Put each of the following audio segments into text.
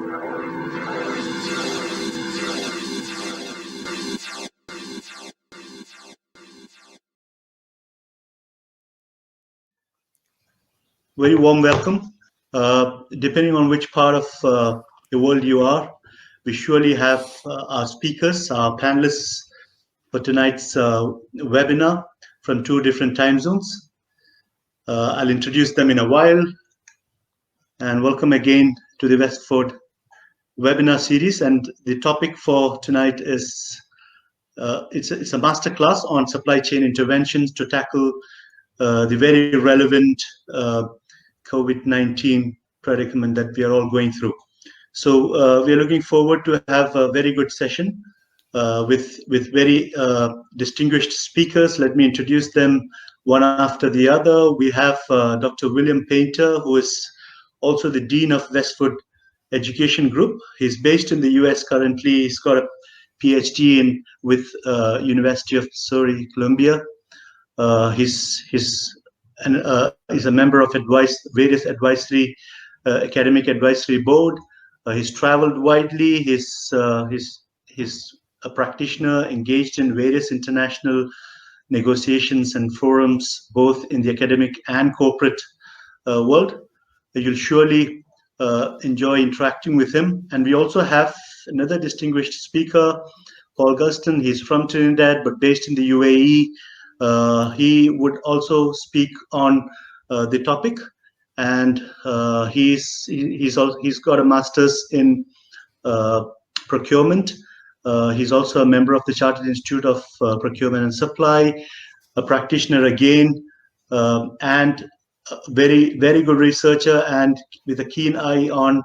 Very warm welcome. Depending on which part of the world you are, we surely have our speakers, our panelists for tonight's webinar from 2 different time zones. I'll introduce them in a while. And welcome again to the Westford webinar series. And the topic for tonight is it's a masterclass on supply chain interventions to tackle the very relevant COVID-19 predicament that we are all going through. So we are looking forward to have a very good session with very distinguished speakers. Let me introduce them one after the other. We have Dr. William Painter, who is also the Dean of Westford Education Group. He's based in the US currently. He's got a PhD with University of Missouri, Columbia. He's a member of various advisory academic advisory board. He's traveled widely. He's a practitioner engaged in various international negotiations and forums, both in the academic and corporate world. You'll surely enjoy interacting with him. And we also have another distinguished speaker, Paul Guston. He's from Trinidad, but based in the UAE. He would also speak on the topic, and he's got a master's in procurement. He's also a member of the Chartered Institute of Procurement and Supply, a practitioner again, and a very good researcher, and with a keen eye on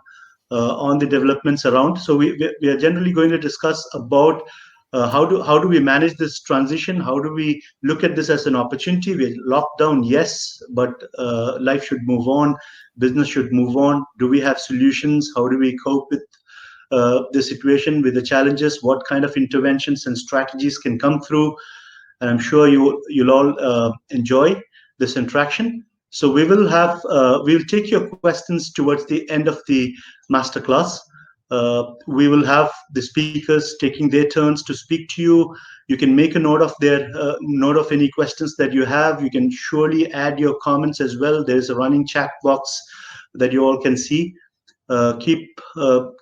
the developments around. So we are generally going to discuss about how do we manage this transition? How do we look at this as an opportunity? We're locked down, yes, but life should move on. Business should move on. Do we have solutions? How do we cope with the situation, with the challenges? What kind of interventions and strategies can come through? And I'm sure you'll all enjoy this interaction. So we'll take your questions towards the end of the masterclass. We will have the speakers taking their turns to speak to you. You can make a note of any questions that you have. You can surely add your comments as well. There's a running chat box that you all can see. Keep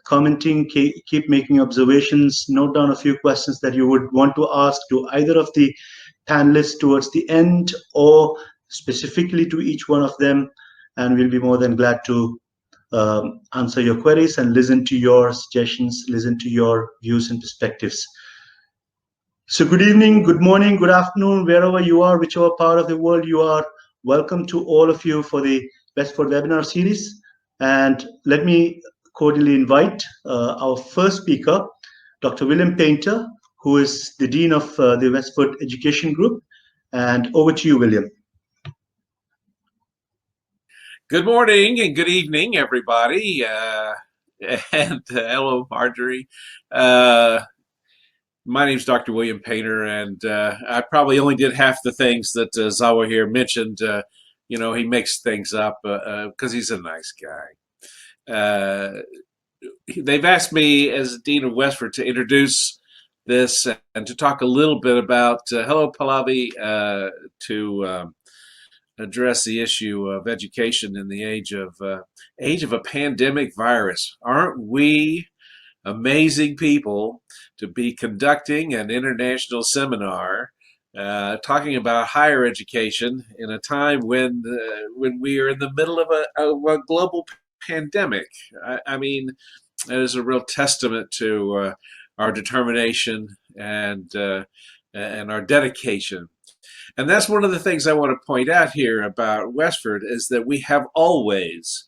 commenting, keep making observations, note down a few questions that you would want to ask to either of the panelists towards the end or specifically to each one of them, and we'll be more than glad to answer your queries and listen to your suggestions, listen to your views and perspectives. So good evening, good morning, good afternoon, wherever you are, whichever part of the world you are. Welcome to all of you for the Westford webinar series. And let me cordially invite our first speaker, Dr. William Painter, who is the Dean of the Westford Education Group. And over to you, William. Good morning and good evening, everybody, and hello, Marjorie. My name is Dr. William Painter, and I probably only did half the things that Zawa here mentioned. He makes things up because he's a nice guy. They've asked me as Dean of Westford to introduce this and to talk a little bit about, hello, Pallavi, to address the issue of education in the age of a pandemic virus. Aren't we amazing people to be conducting an international seminar talking about higher education in a time when we are in the middle of a global pandemic? I mean, that is a real testament to our determination and our dedication. And that's one of the things I want to point out here about Westford is that we have always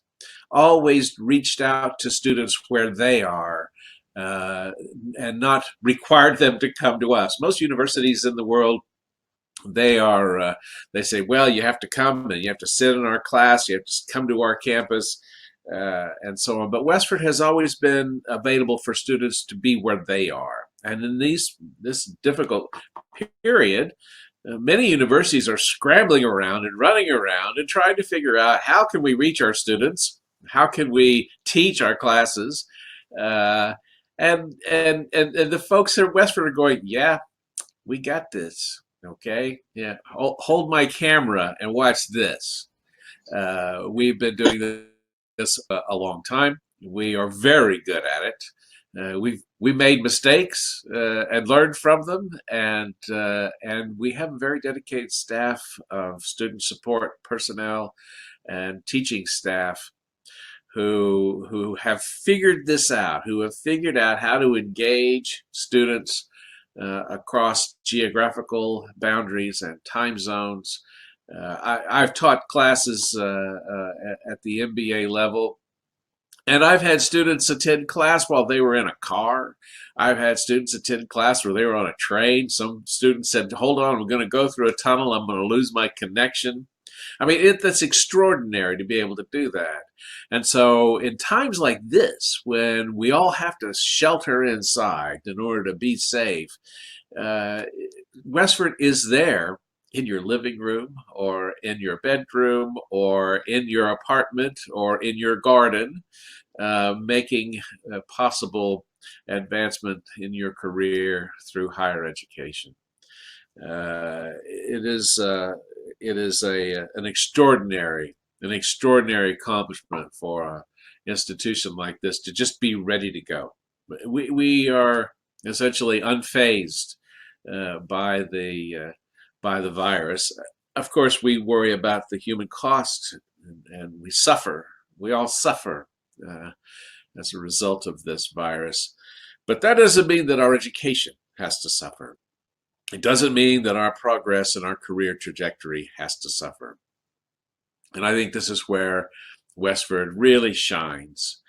reached out to students where they are and not required them to come to us. Most universities in the world, they say, well, you have to come and you have to sit in our class, you have to come to our campus, and so on. But Westford has always been available for students to be where they are. And in this difficult period, many universities are scrambling around and running around and trying to figure out how can we reach our students, how can we teach our classes, And the folks at Westford are going, yeah, we got this. Okay, yeah, hold my camera and watch this. We've been doing this a long time. We are very good at it. We made mistakes and learned from them, and we have a very dedicated staff of student support personnel and teaching staff who have figured this out, who have figured out how to engage students across geographical boundaries and time zones. I've taught classes at the MBA level, and I've had students attend class while they were in a car. I've had students attend class where they were on a train. Some students said, hold on, I'm going to go through a tunnel. I'm going to lose my connection. I mean, that's extraordinary to be able to do that. And so in times like this, when we all have to shelter inside in order to be safe, uh, Westford is there in your living room or in your bedroom or in your apartment or in your garden, making possible advancement in your career through higher education. It is an extraordinary accomplishment for an institution like this to just be ready to go. We are essentially unfazed by the virus. Of course, we worry about the human cost, and we suffer. We all suffer as a result of this virus. But that doesn't mean that our education has to suffer. It doesn't mean that our progress and our career trajectory has to suffer. And I think this is where Westford really shines,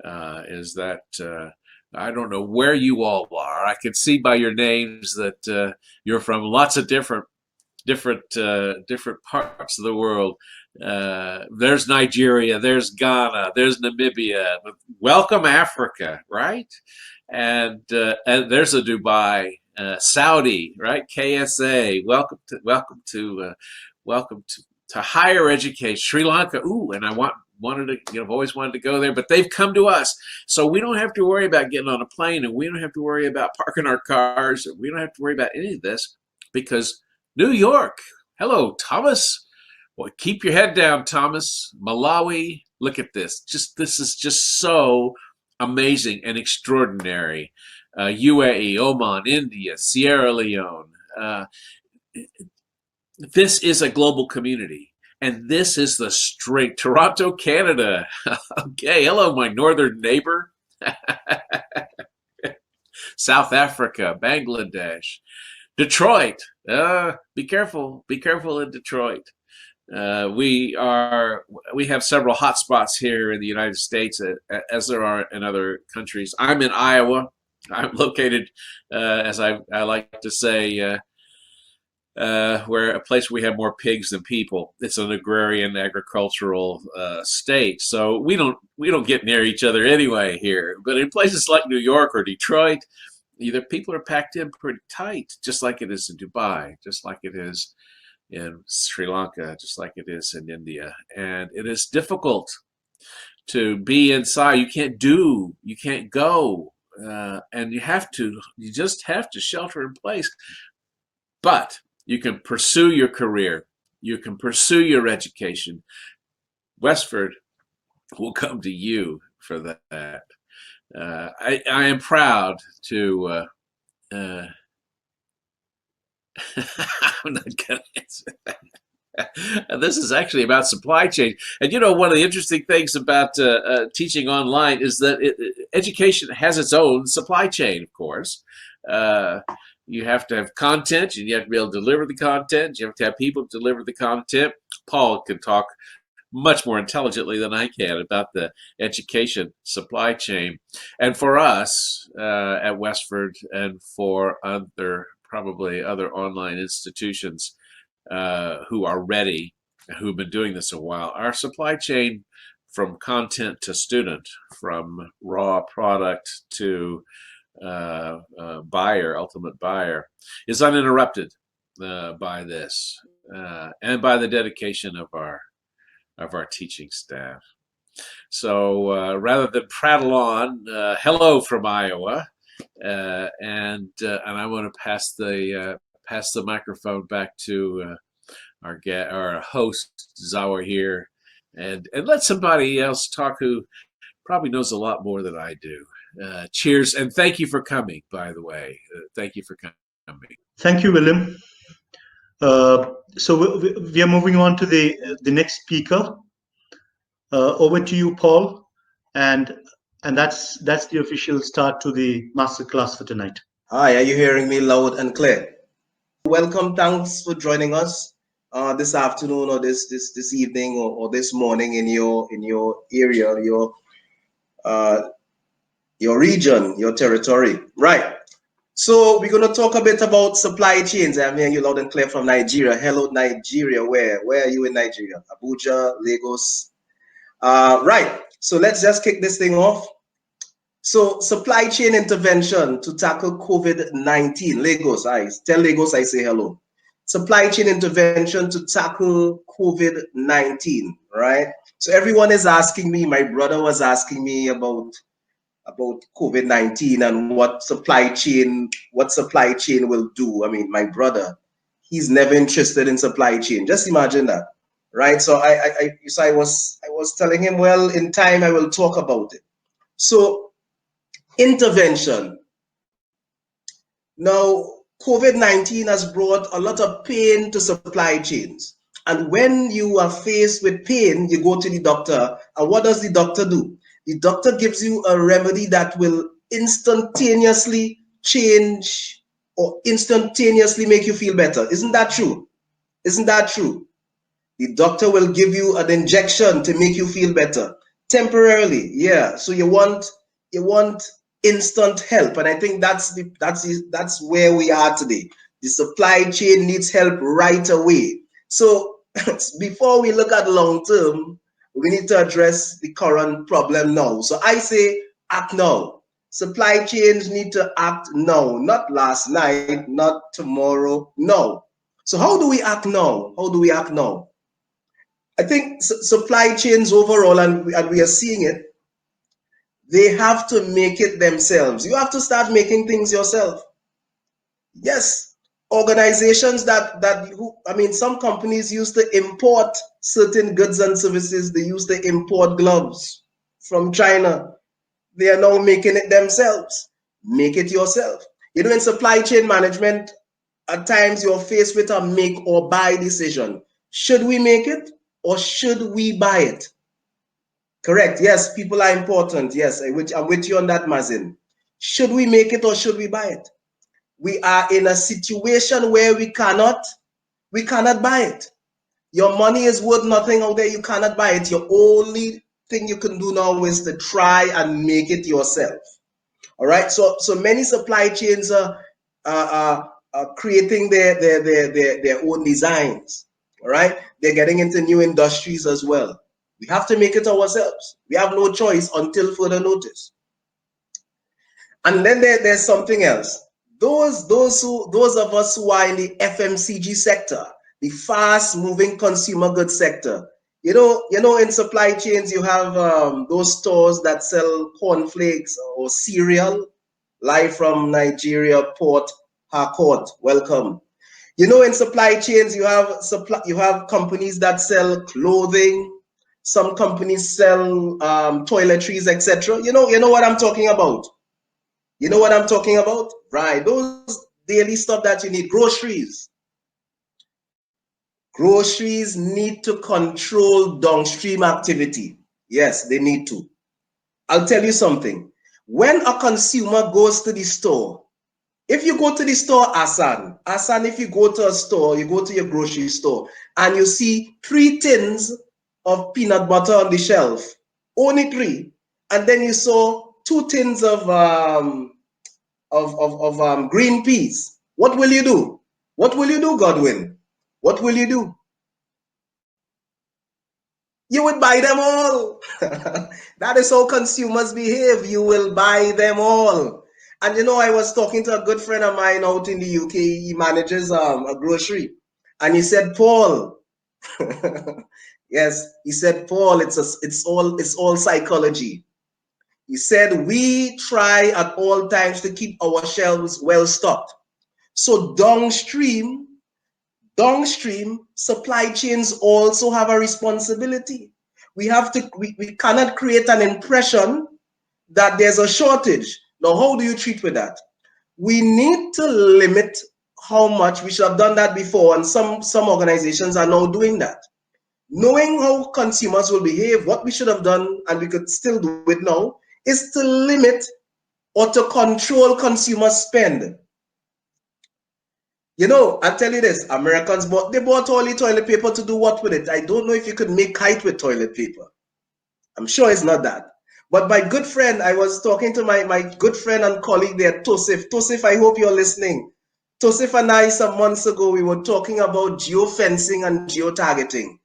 is that I don't know where you all are. I can see by your names that you're from lots of different parts of the world. There's Nigeria, there's Ghana, there's Namibia. Welcome Africa, right? And there's a Dubai, Saudi, right? KSA. Welcome to higher education. Sri Lanka. Ooh, and I've always wanted to go there, but they've come to us. So we don't have to worry about getting on a plane, and we don't have to worry about parking our cars. We don't have to worry about any of this because New York. Hello, Thomas. Well, keep your head down, Thomas. Malawi. Look at this. This is just so amazing and extraordinary. UAE, Oman, India, Sierra Leone. This is a global community. And this is the strength. Toronto, Canada. Okay, hello, my northern neighbor. South Africa, Bangladesh. Detroit. Be careful in Detroit. We have several hot spots here in the United States, as there are in other countries. I'm in Iowa. I'm located, as I like to say, where a place where we have more pigs than people. It's an agrarian, agricultural state, so we don't get near each other anyway here. But in places like New York or Detroit, either people are packed in pretty tight, just like it is in Dubai, just like it is in Sri Lanka, just like it is in India. And it is difficult to be inside. You can't go, and you just have to shelter in place. But you can pursue your career. You can pursue your education. Westford will come to you for that. I am proud to. I'm not going to answer that. This is actually about supply chain. And one of the interesting things about teaching online is that education has its own supply chain, of course. You have to have content, and you have to be able to deliver the content. You have to have people deliver the content. Paul can talk much more intelligently than I can about the education supply chain. And for us at Westford and for probably other online institutions who are ready, who've been doing this a while, our supply chain from content to student, from raw product to ultimate buyer, is uninterrupted by this and by the dedication of our teaching staff. So rather than prattle on, hello from Iowa, and I want to pass the microphone back to our host Zawa here, and let somebody else talk who probably knows a lot more than I do. Cheers, and thank you for coming. By the way, thank you for coming. Thank you, William. So we are moving on to the next speaker. Over to you, Paul, and that's the official start to the masterclass for tonight. Hi, are you hearing me loud and clear? Welcome, thanks for joining us this afternoon or this evening or this morning in your area, your region, your territory. Right. So we're gonna talk a bit about supply chains. I'm hearing you loud and clear from Nigeria. Hello, Nigeria. Where are you in Nigeria? Abuja, Lagos. Right. So let's just kick this thing off. So supply chain intervention to tackle COVID-19. Lagos, tell Lagos I say hello. Supply chain intervention to tackle COVID-19, right? So everyone is asking me, my brother was asking me about COVID-19 and what supply chain will do. I mean, my brother, he's never interested in supply chain. Just imagine that, right? So I was telling him, well, in time I will talk about it. So intervention. Now, COVID-19 has brought a lot of pain to supply chains. And when you are faced with pain, you go to the doctor. And what does the doctor do? The doctor gives you a remedy that will instantaneously change or instantaneously make you feel better. Isn't that true? Isn't that true? The doctor will give you an injection to make you feel better temporarily. Yeah. So you want instant help, and I think that's where we are today. The supply chain needs help right away. So before we look at long term, we need to address the current problem now. So I say act now. Supply chains need to act now, not last night, not tomorrow, no. So how do we act now? How do we act now? I think supply chains overall, and we are seeing it, they have to make it themselves. You have to start making things yourself. Yes, organizations some companies used to import certain goods and services. They used to import gloves from China. They are now making it themselves. Make it yourself. You know, in supply chain management, at times you're faced with a make or buy decision. Should we make it or should we buy it? Correct. Yes, people are important. Yes, I'm with you on that, Mazin. Should we make it or should we buy it? We are in a situation where we cannot buy it. Your money is worth nothing out there. You cannot buy it. Your only thing you can do now is to try and make it yourself. All right. So many supply chains are creating their own designs. All right. They're getting into new industries as well. We have to make it ourselves. We have no choice until further notice. And then there's something else. Those of us who are in the FMCG sector, the fast-moving consumer goods sector, you know, in supply chains you have those stores that sell cornflakes or cereal. Live from Nigeria, Port Harcourt. Welcome. You know, in supply chains you have companies that sell clothing. Some companies sell toiletries, etc. You know what I'm talking about. You know what I'm talking about? Right. Those daily stuff that you need. Groceries. Groceries need to control downstream activity. Yes, they need to. I'll tell you something. When a consumer goes to the store, if you go to the store, Asan, if you go to a store, you go to your grocery store, and you see 3 tins of peanut butter on the shelf, only 3, and then you saw 2 tins of green peas, what will you do? What will you do, Godwin? What will you do? You would buy them all. That is how consumers behave. You will buy them all. And you know, I was talking to a good friend of mine out in the UK. He manages a grocery. And he said, Paul, Yes, he said, Paul, it's all psychology. He said, we try at all times to keep our shelves well stocked. So downstream, supply chains also have a responsibility. We cannot create an impression that there's a shortage. Now, how do you treat with that? We need to limit how much. We should have done that before, and some organizations are now doing that. Knowing how consumers will behave, what we should have done, and we could still do it now, is to limit or to control consumer spend. You know, I'll tell you this, Americans bought all the toilet paper to do what with it? I don't know if you could make kite with toilet paper. I'm sure it's not that. But my good friend, I was talking to my good friend and colleague there, Tosif. Tosif, I hope you're listening. Tosif and I, some months ago, we were talking about geofencing and geotargeting.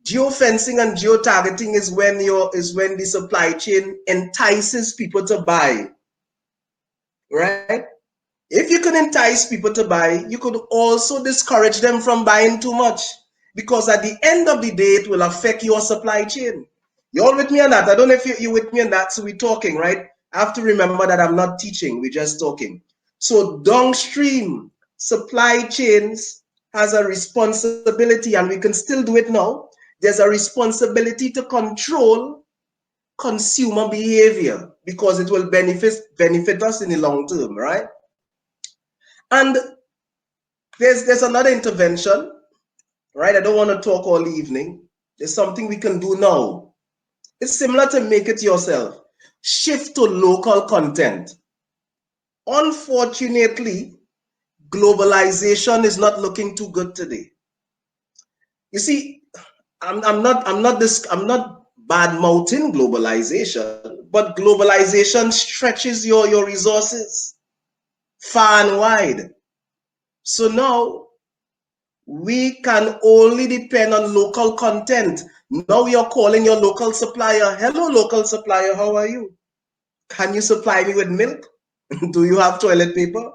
Geofencing and geotargeting is when the supply chain entices people to buy, right? If you can entice people to buy, you could also discourage them from buying too much, because at the end of the day, it will affect your supply chain. You all with me on that? I don't know if you're with me on that. So we're talking, right? I have to remember that I'm not teaching, we're just talking. So downstream supply chains has a responsibility, and we can still do it now. There's a responsibility to control consumer behavior, because it will benefit us in the long term, right? And there's another intervention, right? I don't want to talk all evening. There's something we can do now. It's similar to make it yourself. Shift to local content. Unfortunately, globalization is not looking too good today. You see, I'm not bad mouthing globalization, but globalization stretches your resources far and wide. So now we can only depend on local content. Now you're calling your local supplier. Hello, local supplier, how are you? Can you supply me with milk? Do you have toilet paper?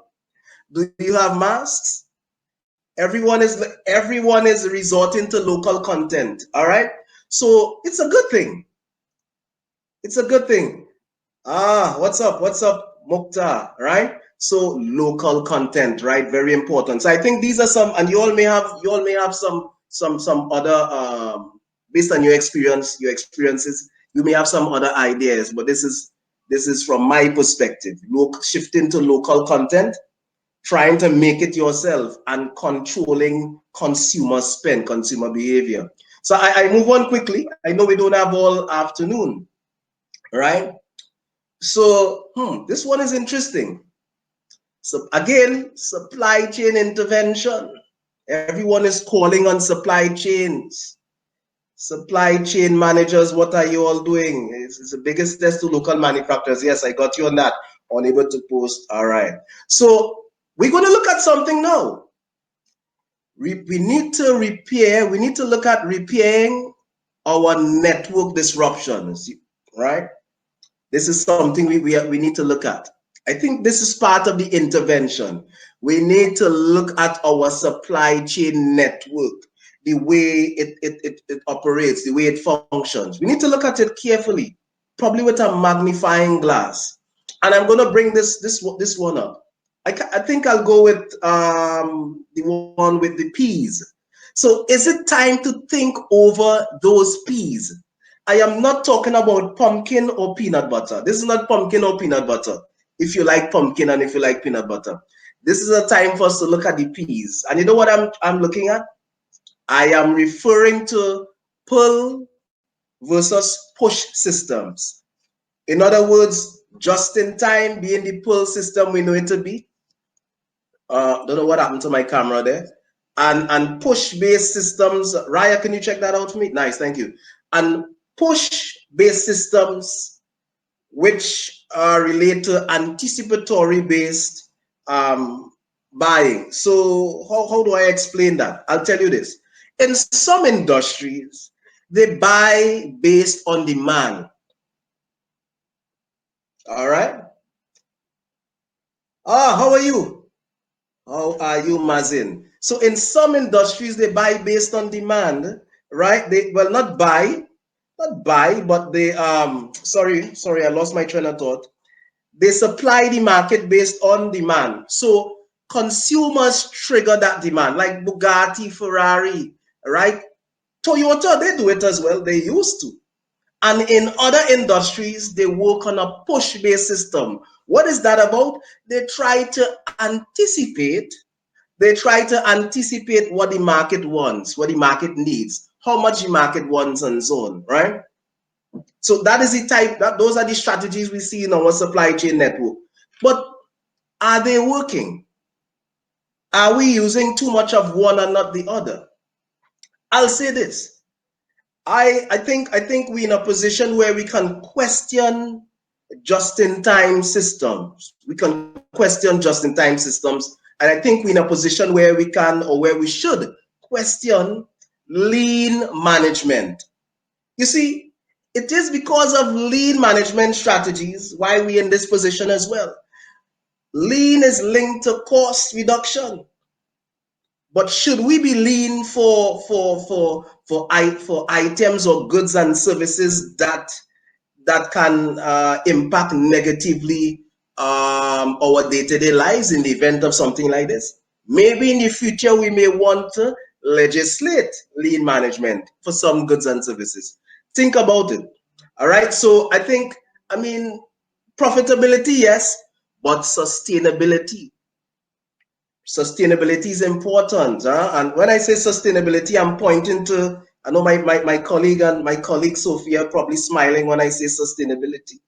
Do you have masks? Everyone is resorting to local content. All right. So it's a good thing. It's a good thing. What's up? What's up, Mukhtar? Right? So local content, right? Very important. So I think these are some, and you all may have some other based on your experiences, you may have some other ideas, but this is from my perspective. Shifting to local content, trying to make it yourself, and controlling consumer spend, consumer behavior. So I move on quickly. I know we don't have all afternoon, right? So this one is interesting. So again, supply chain intervention. Everyone is calling on supply chains. Supply chain managers, what are you all doing? It's the biggest test to local manufacturers. Yes, I got you on that. Unable to post. All right. So we're going to look at something now. We need to repair. We need to look at repairing our network disruptions, right? This is something we need to look at. I think this is part of the intervention. We need to look at our supply chain network, the way it operates, the way it functions. We need to look at it carefully, probably with a magnifying glass. And I'm going to bring this one up. I think I'll go with the one with the peas. So is it time to think over those peas? I am not talking about pumpkin or peanut butter. This is not pumpkin or peanut butter. If you like pumpkin and if you like peanut butter, this is a time for us to look at the peas. And you know what I'm looking at? I am referring to pull versus push systems. In other words, just in time being the pull system we know it to be. Don't know what happened to my camera there. And push-based systems. Raya, can you check that out for me? Nice, thank you. And push-based systems, which relate to anticipatory-based buying. So how do I explain that? I'll tell you this. In some industries, they buy based on demand. All right. How are you? How are you, Mazin? So in some industries, they buy based on demand. right? They well not buy, but they sorry, I lost my train of thought. They supply the market based on demand. So consumers trigger that demand, like Bugatti, Ferrari, right? Toyota, they do it as well. They used to. And in other industries, they work on a push-based system. What is that about? They try to anticipate. They try to anticipate what the market wants, what the market needs, how much the market wants, and so on, right? So that is the type, that those are the strategies we see in our supply chain network. But are they working? Are we using too much of one and not the other? I'll say this. I think we're in a position where we can question just-in-time systems. We can question just-in-time systems, and I think we're in a position where we can, or where we should, question lean management. You see, it is because of lean management strategies why we're in this position as well. Lean is linked to cost reduction. But should we be lean for items or goods and services that can impact negatively our day-to-day lives in the event of something like this? Maybe in the future we may want to legislate lean management for some goods and services. Think about it. All right. So I think, I mean, profitability, yes, but sustainability. Sustainability is important. And when I say sustainability, I'm pointing to, I know my colleague and my colleague Sophia are probably smiling when I say sustainability.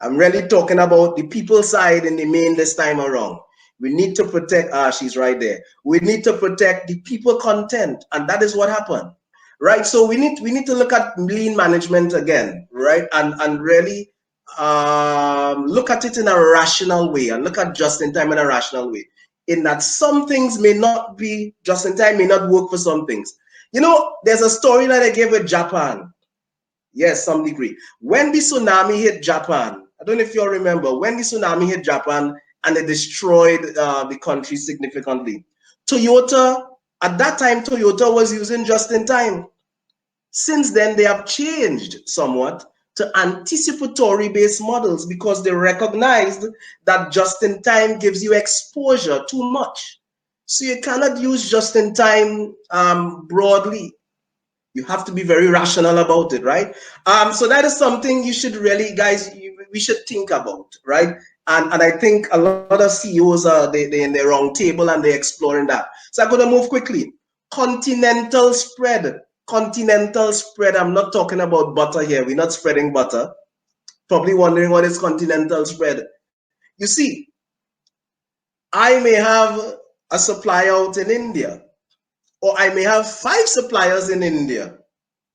I'm really talking about the people side in the main this time around. We need to protect, she's right there. We need to protect the people content, and that is what happened, right? So we need to look at lean management again, right? And really look at it in a rational way, and look at just in time in a rational way. In that some things may not be just in time, may not work for some things. You know, there's a story that I gave with Japan. Yes, some degree. When the tsunami hit Japan, I don't know if you all remember, when the tsunami hit Japan and it destroyed the country significantly. Toyota, at that time, Toyota was using just in time. Since then, they have changed somewhat to anticipatory based models because they recognized that just in time gives you exposure too much. So you cannot use just in time broadly. You have to be very rational about it, right? So that is something you should really, guys, we should think about, right? And I think a lot of CEOs are they're in the wrong table and they're exploring that. So I'm going to move quickly. Continental spread. Continental spread. I'm not talking about butter here. We're not spreading butter. Probably wondering what is continental spread. You see, I may have a supplier out in India, or I may have 5 suppliers in India,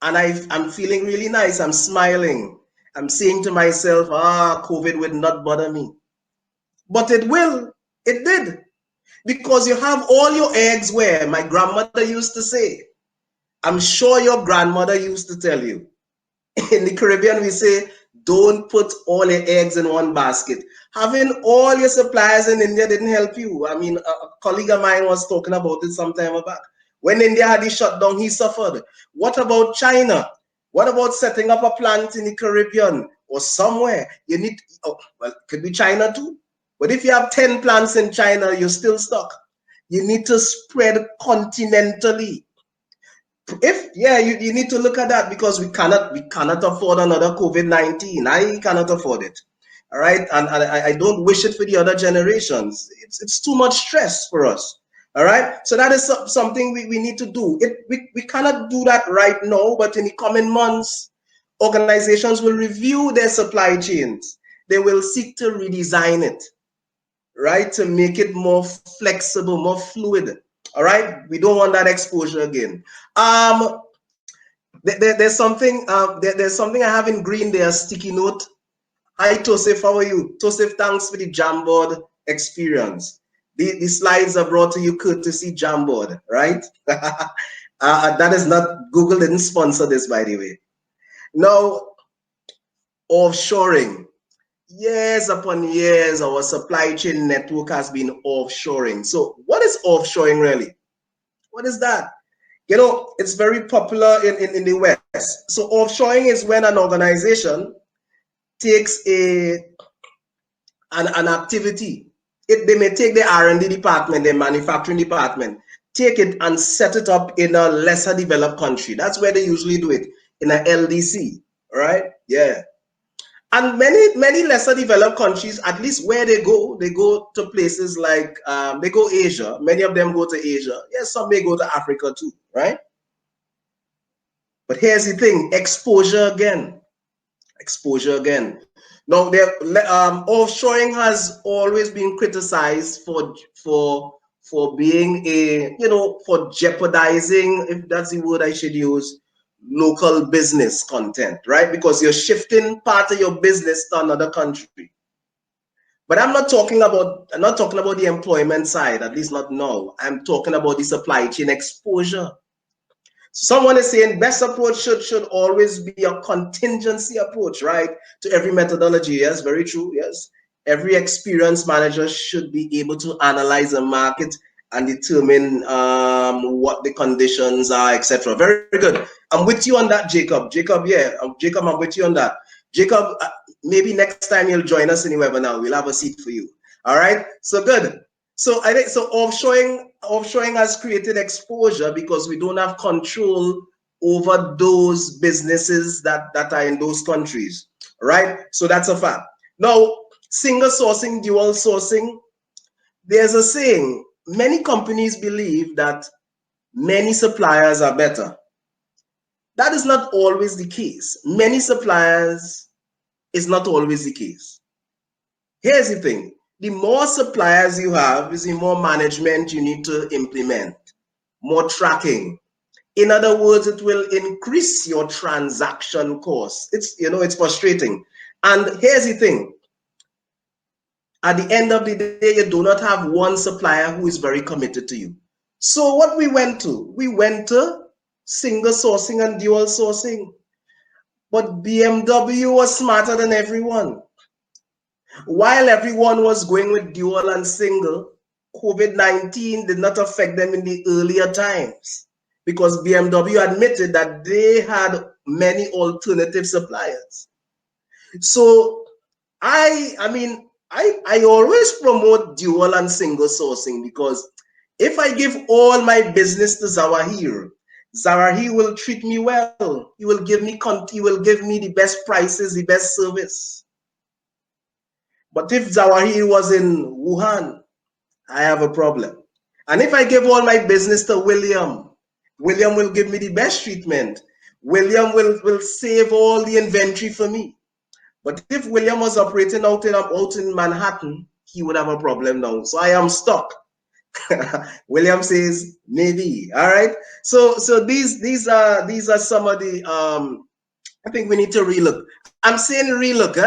and I'm feeling really nice. I'm smiling. I'm saying to myself, COVID would not bother me. But it will. It did. Because you have all your eggs where? My grandmother used to say. I'm sure your grandmother used to tell you. In the Caribbean, we say, don't put all your eggs in one basket. Having all your suppliers in India didn't help you. I mean, a colleague of mine was talking about it some time back. When India had the shutdown, he suffered. What about China? What about setting up a plant in the Caribbean or somewhere? You need, well, could be China too. But if you have 10 plants in China, you're still stuck. You need to spread continentally. You need to look at that because we cannot afford another COVID-19. I cannot afford it. All right, and I don't wish it for the other generations. It's too much stress for us. All right, so that is something we need to do. We cannot do that right now, but in the coming months, organizations will review their supply chains. They will seek to redesign it, right, to make it more flexible, more fluid. All right, we don't want that exposure again. There's something there's something I have in green there, a sticky note. Hi Tosif, how are you? Tosif, thanks for the Jamboard experience. The slides are brought to you courtesy Jamboard, right? That is not, Google didn't sponsor this, by the way. Now, offshoring. Years upon years, our supply chain network has been offshoring. So what is offshoring really? What is that? You know, it's very popular in the West. So offshoring is when an organization takes an activity. They may take the R&D department, the manufacturing department, take it and set it up in a lesser developed country. That's where they usually do it, in a LDC, right? Yeah. And many lesser developed countries, at least where they go to places like, they go Asia. Many of them go to Asia. Yes, some may go to Africa too, right? But here's the thing, exposure again. Exposure again. Now, offshoring has always been criticized for being a, you know, for jeopardizing, if that's the word I should use, local business content, right? Because you're shifting part of your business to another country. But I'm not talking about the employment side, at least not now. I'm talking about the supply chain exposure. Someone is saying best approach should always be a contingency approach, right? To every methodology. Yes, very true. Yes. Every experienced manager should be able to analyze a market and determine what the conditions are, etc. Very good. I'm with you on that, Jacob. Jacob, yeah. Jacob, I'm with you on that. Jacob, maybe next time you'll join us in the webinar. We'll have a seat for you. All right. So good. So I think so offshoring has created exposure because we don't have control over those businesses that are in those countries, right? So that's a fact. Now, single sourcing, dual sourcing, there's a saying, many companies believe that many suppliers are better. That is not always the case. Many suppliers is not always the case. Here's the thing. The more suppliers you have is the more management you need to implement, more tracking. In other words, it will increase your transaction costs. It's frustrating. And here's the thing. At the end of the day, you do not have one supplier who is very committed to you. So what we went to single sourcing and dual sourcing. But BMW was smarter than everyone. While everyone was going with dual and single, COVID-19 did not affect them in the earlier times because BMW admitted that they had many alternative suppliers. So I always promote dual and single sourcing because if I give all my business to Zawahir, Zawahir will treat me well. He will give me the best prices, the best service. But if Zawahir was in Wuhan, I have a problem. And if I give all my business to William, William will give me the best treatment. William will save all the inventory for me. But if William was operating out in Manhattan, he would have a problem now. So I am stuck. William says maybe. All right. So these are some of the I think we need to relook. I'm saying relook.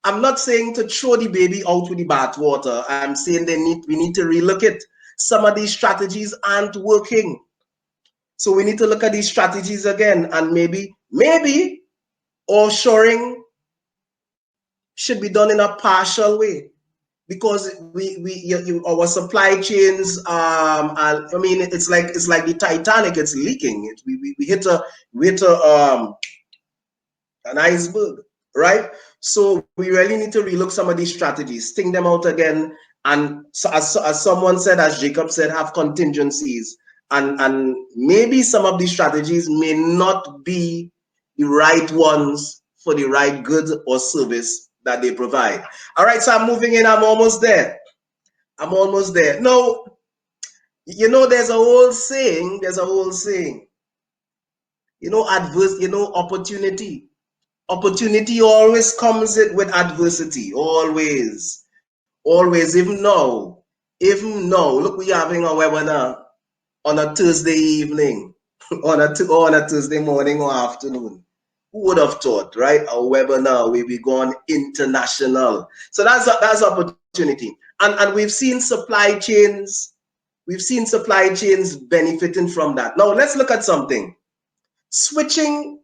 I'm not saying to throw the baby out with the bathwater. I'm saying we need to relook it. Some of these strategies aren't working. So we need to look at these strategies again, and maybe offshoring should be done in a partial way because our supply chains. I mean, it's like the Titanic. It's leaking. We hit an iceberg, right? So we really need to relook some of these strategies, think them out again, and so as someone said, as Jacob said, have contingencies, and maybe some of these strategies may not be the right ones for the right good or service that they provide. All right, so I'm moving in. I'm almost there. No, there's a whole saying. Opportunity always comes with adversity. Always. Even now. Look, we're having a webinar on a Thursday evening, on a Thursday morning or afternoon. Who would have thought, right? A webinar will be gone international. So that's opportunity. And we've seen supply chains benefiting from that. Now let's look at something. Switching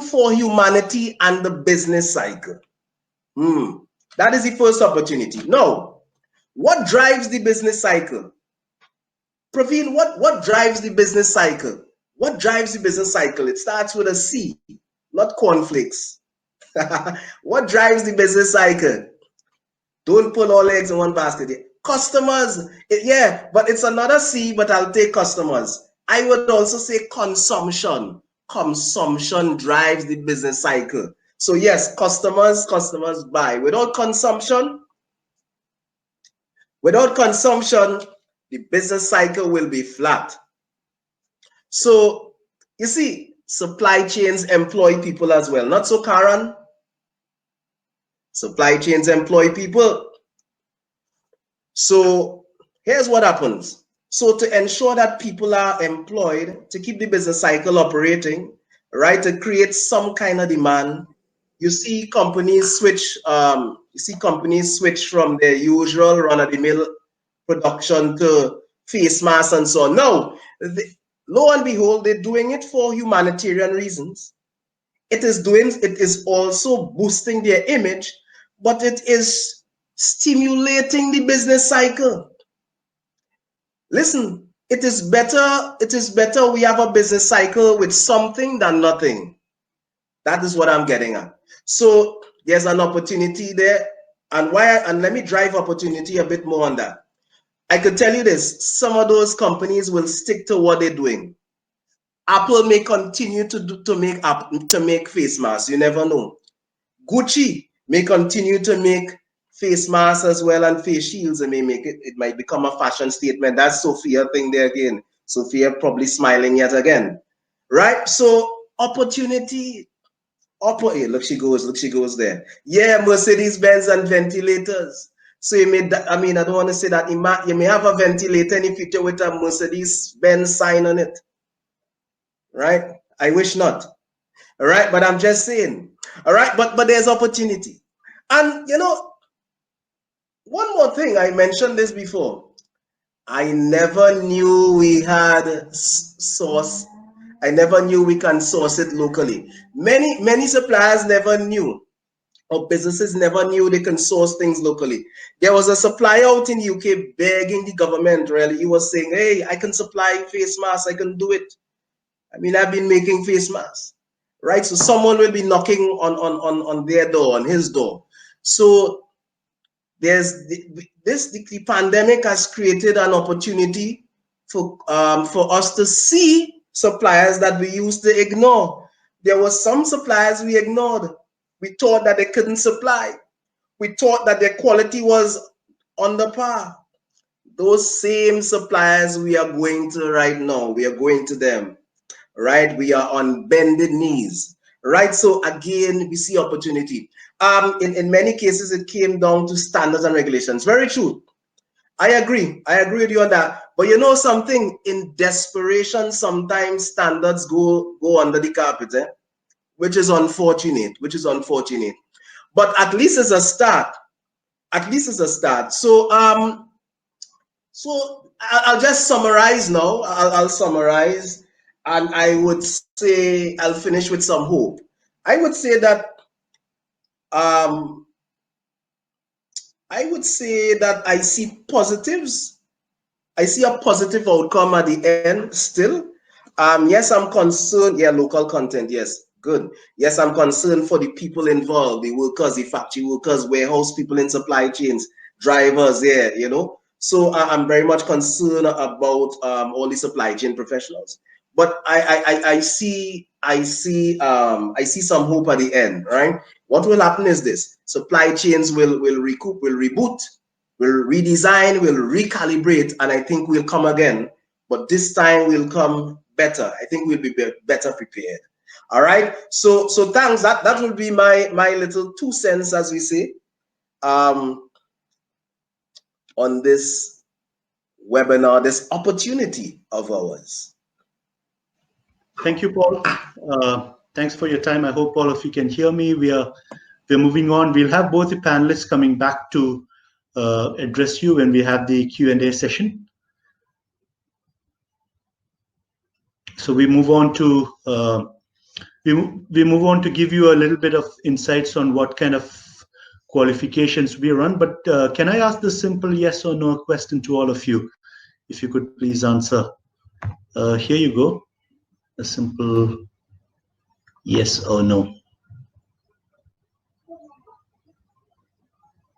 for humanity and the business cycle. That is the first opportunity. Now, what drives the business cycle? Praveen, what drives the business cycle? What drives the business cycle? It starts with a C, not cornflakes. What drives the business cycle? Don't put all eggs in one basket. Customers, yeah, but it's another C, but I'll take customers. I would also say consumption. Consumption drives the business cycle. So yes, customers buy. Without consumption, the business cycle will be flat. So you see, supply chains employ people as well. Not so, Karen? Supply chains employ people. So here's what happens. So to ensure that people are employed, to keep the business cycle operating, right, to create some kind of demand, you see companies switch. From their usual run-of-the-mill production to face masks and so on. Now, lo and behold, they're doing it for humanitarian reasons. It is also boosting their image, but it is stimulating the business cycle. Listen, it is better we have a business cycle with something than nothing. That is what I'm getting at. So there's an opportunity there. And let me drive opportunity a bit more on that. I could tell you this, some of those companies will stick to what they're doing. Apple may continue to make face masks. You never know. Gucci may continue to make face masks as well and face shields. It might become a fashion statement. That's Sophia thing there again. Sophia probably smiling yet again, right? So opportunity. Hey, look, she goes there. Yeah, Mercedes-Benz and ventilators. So you may, I don't want to say that you may have a ventilator in the future with a Mercedes-Benz sign on it, right? I wish not. All right, but I'm just saying. All right, but there's opportunity. And one more thing, I mentioned this before. I never knew we had source. I never knew we can source it locally. Many suppliers never knew, or businesses never knew they can source things locally. There was a supplier out in the UK begging the government, really. He was saying, hey, I can supply face masks, I can do it. I've been making face masks, right? So someone will be knocking on their door, on his door. So the pandemic has created an opportunity for us to see suppliers that we used to ignore. There were some suppliers we ignored. We thought that they couldn't supply. We thought that their quality was under par. Those same suppliers we are going to right now. We are going to them, right? We are on bended knees, right? So again, we see opportunity. In many cases, it came down to standards and regulations. Very true. I agree with you on that. But you know something, in desperation, sometimes standards go under the carpet, which is unfortunate. But at least it's a start. So I'll just summarize now. I'll summarize, and I would say I'll finish with some hope. I would say that I see positives. I see a positive outcome at the end still. Yes, I'm concerned. Yeah, local content. Yes, good. Yes, I'm concerned for the people involved, the workers, the factory workers, warehouse people in supply chains, drivers. Yeah, So I'm very much concerned about all the supply chain professionals. But I see some hope at the end, right? What will happen is this: supply chains will recoup, will reboot, will redesign, will recalibrate, and I think we'll come again. But this time we'll come better. I think we'll be better prepared. All right. So thanks. That will be my little 2 cents, as we say, on this webinar, this opportunity of ours. Thank you, Paul. Thanks for your time. I hope all of you can hear me. We're moving on. We'll have both the panelists coming back to address you when we have the Q&A session. So we move on to give you a little bit of insights on what kind of qualifications we run. But can I ask the simple yes or no question to all of you? If you could please answer. Here you go. a simple yes or no.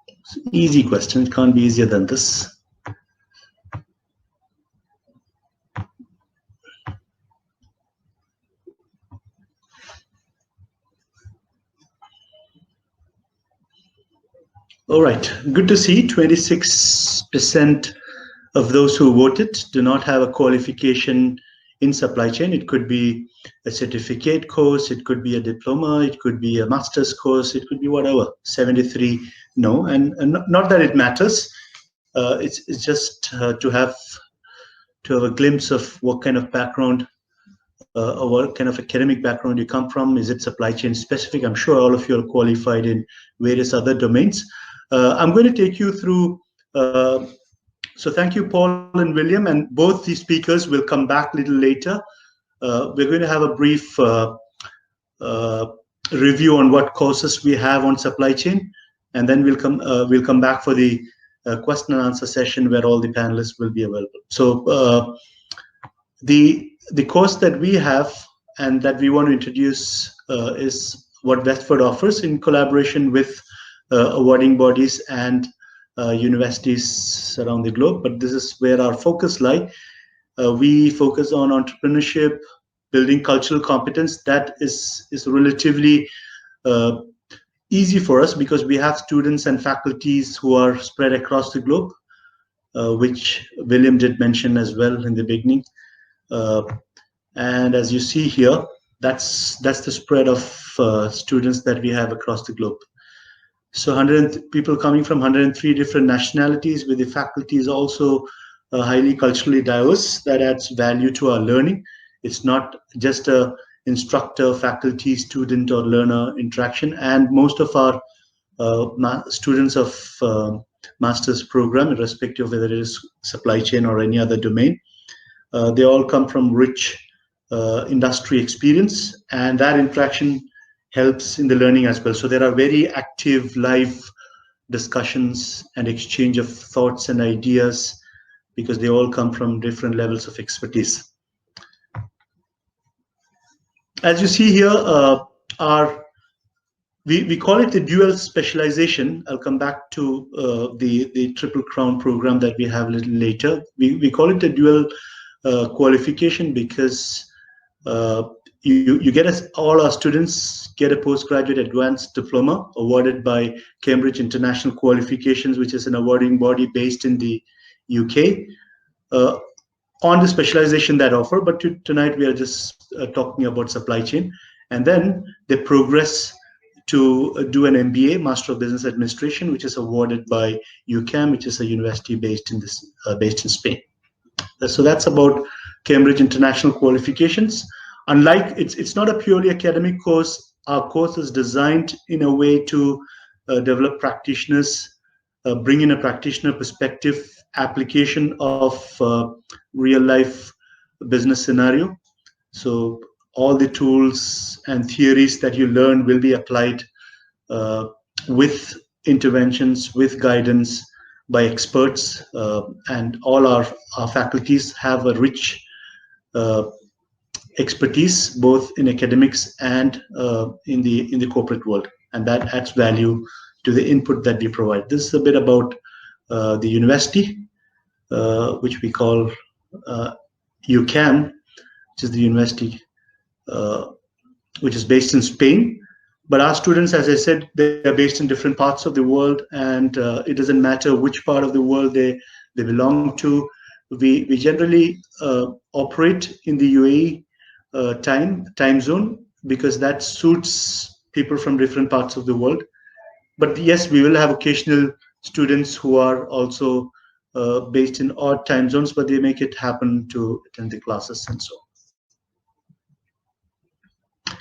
It's an easy question. It can't be easier than this. All right, good to see 26% of those who voted do not have a qualification in supply chain. It could be a certificate course, it could be a diploma, it could be a master's course, it could be whatever. 73 no, and not that it matters. It's just to have a glimpse of what kind of background or what kind of academic background you come from. Is it supply chain specific? I'm sure all of you are qualified in various other domains. I'm going to take you through. So thank you, Paul and William, and both the speakers will come back a little later. We're going to have a brief review on what courses we have on supply chain, and then we'll come back for the question and answer session where all the panelists will be available. So the course that we have and that we want to introduce is what Westford offers in collaboration with awarding bodies and universities around the globe. But this is where our focus lies. We focus on entrepreneurship, building cultural competence. That is relatively easy for us because we have students and faculties who are spread across the globe, which William did mention as well in the beginning. And as you see here, that's the spread of students that we have across the globe. So people coming from 103 different nationalities, with the faculties also highly culturally diverse. That adds value to our learning. It's not just a instructor, faculty, student, or learner interaction. And most of our students of master's program, irrespective of whether it is supply chain or any other domain, they all come from rich industry experience, and that interaction helps in the learning as well. So there are very active live discussions and exchange of thoughts and ideas because they all come from different levels of expertise. As you see here, we call it the dual specialization. I'll come back to the Triple Crown program that we have a little later. We call it the dual qualification because you get all our students get a postgraduate advanced diploma awarded by Cambridge International Qualifications, which is an awarding body based in the UK, on the specialization that offer. But tonight we are just talking about supply chain, and then they progress to do an MBA, Master of Business Administration, which is awarded by UCAM, which is a university based in Spain. So that's about Cambridge International Qualifications. Unlike, it's not a purely academic course. Our course is designed in a way to develop practitioners, bring in a practitioner perspective, application of real life business scenario. So all the tools and theories that you learn will be applied with interventions, with guidance by experts, and all our faculties have a rich expertise both in academics and in the corporate world, and that adds value to the input that we provide. This is a bit about the university, which we call UCAM, which is the university which is based in Spain. But our students, as I said, they are based in different parts of the world, and it doesn't matter which part of the world they belong to. We generally operate in the UAE time zone because that suits people from different parts of the world. But yes, we will have occasional students who are also based in odd time zones, but they make it happen to attend the classes and so on.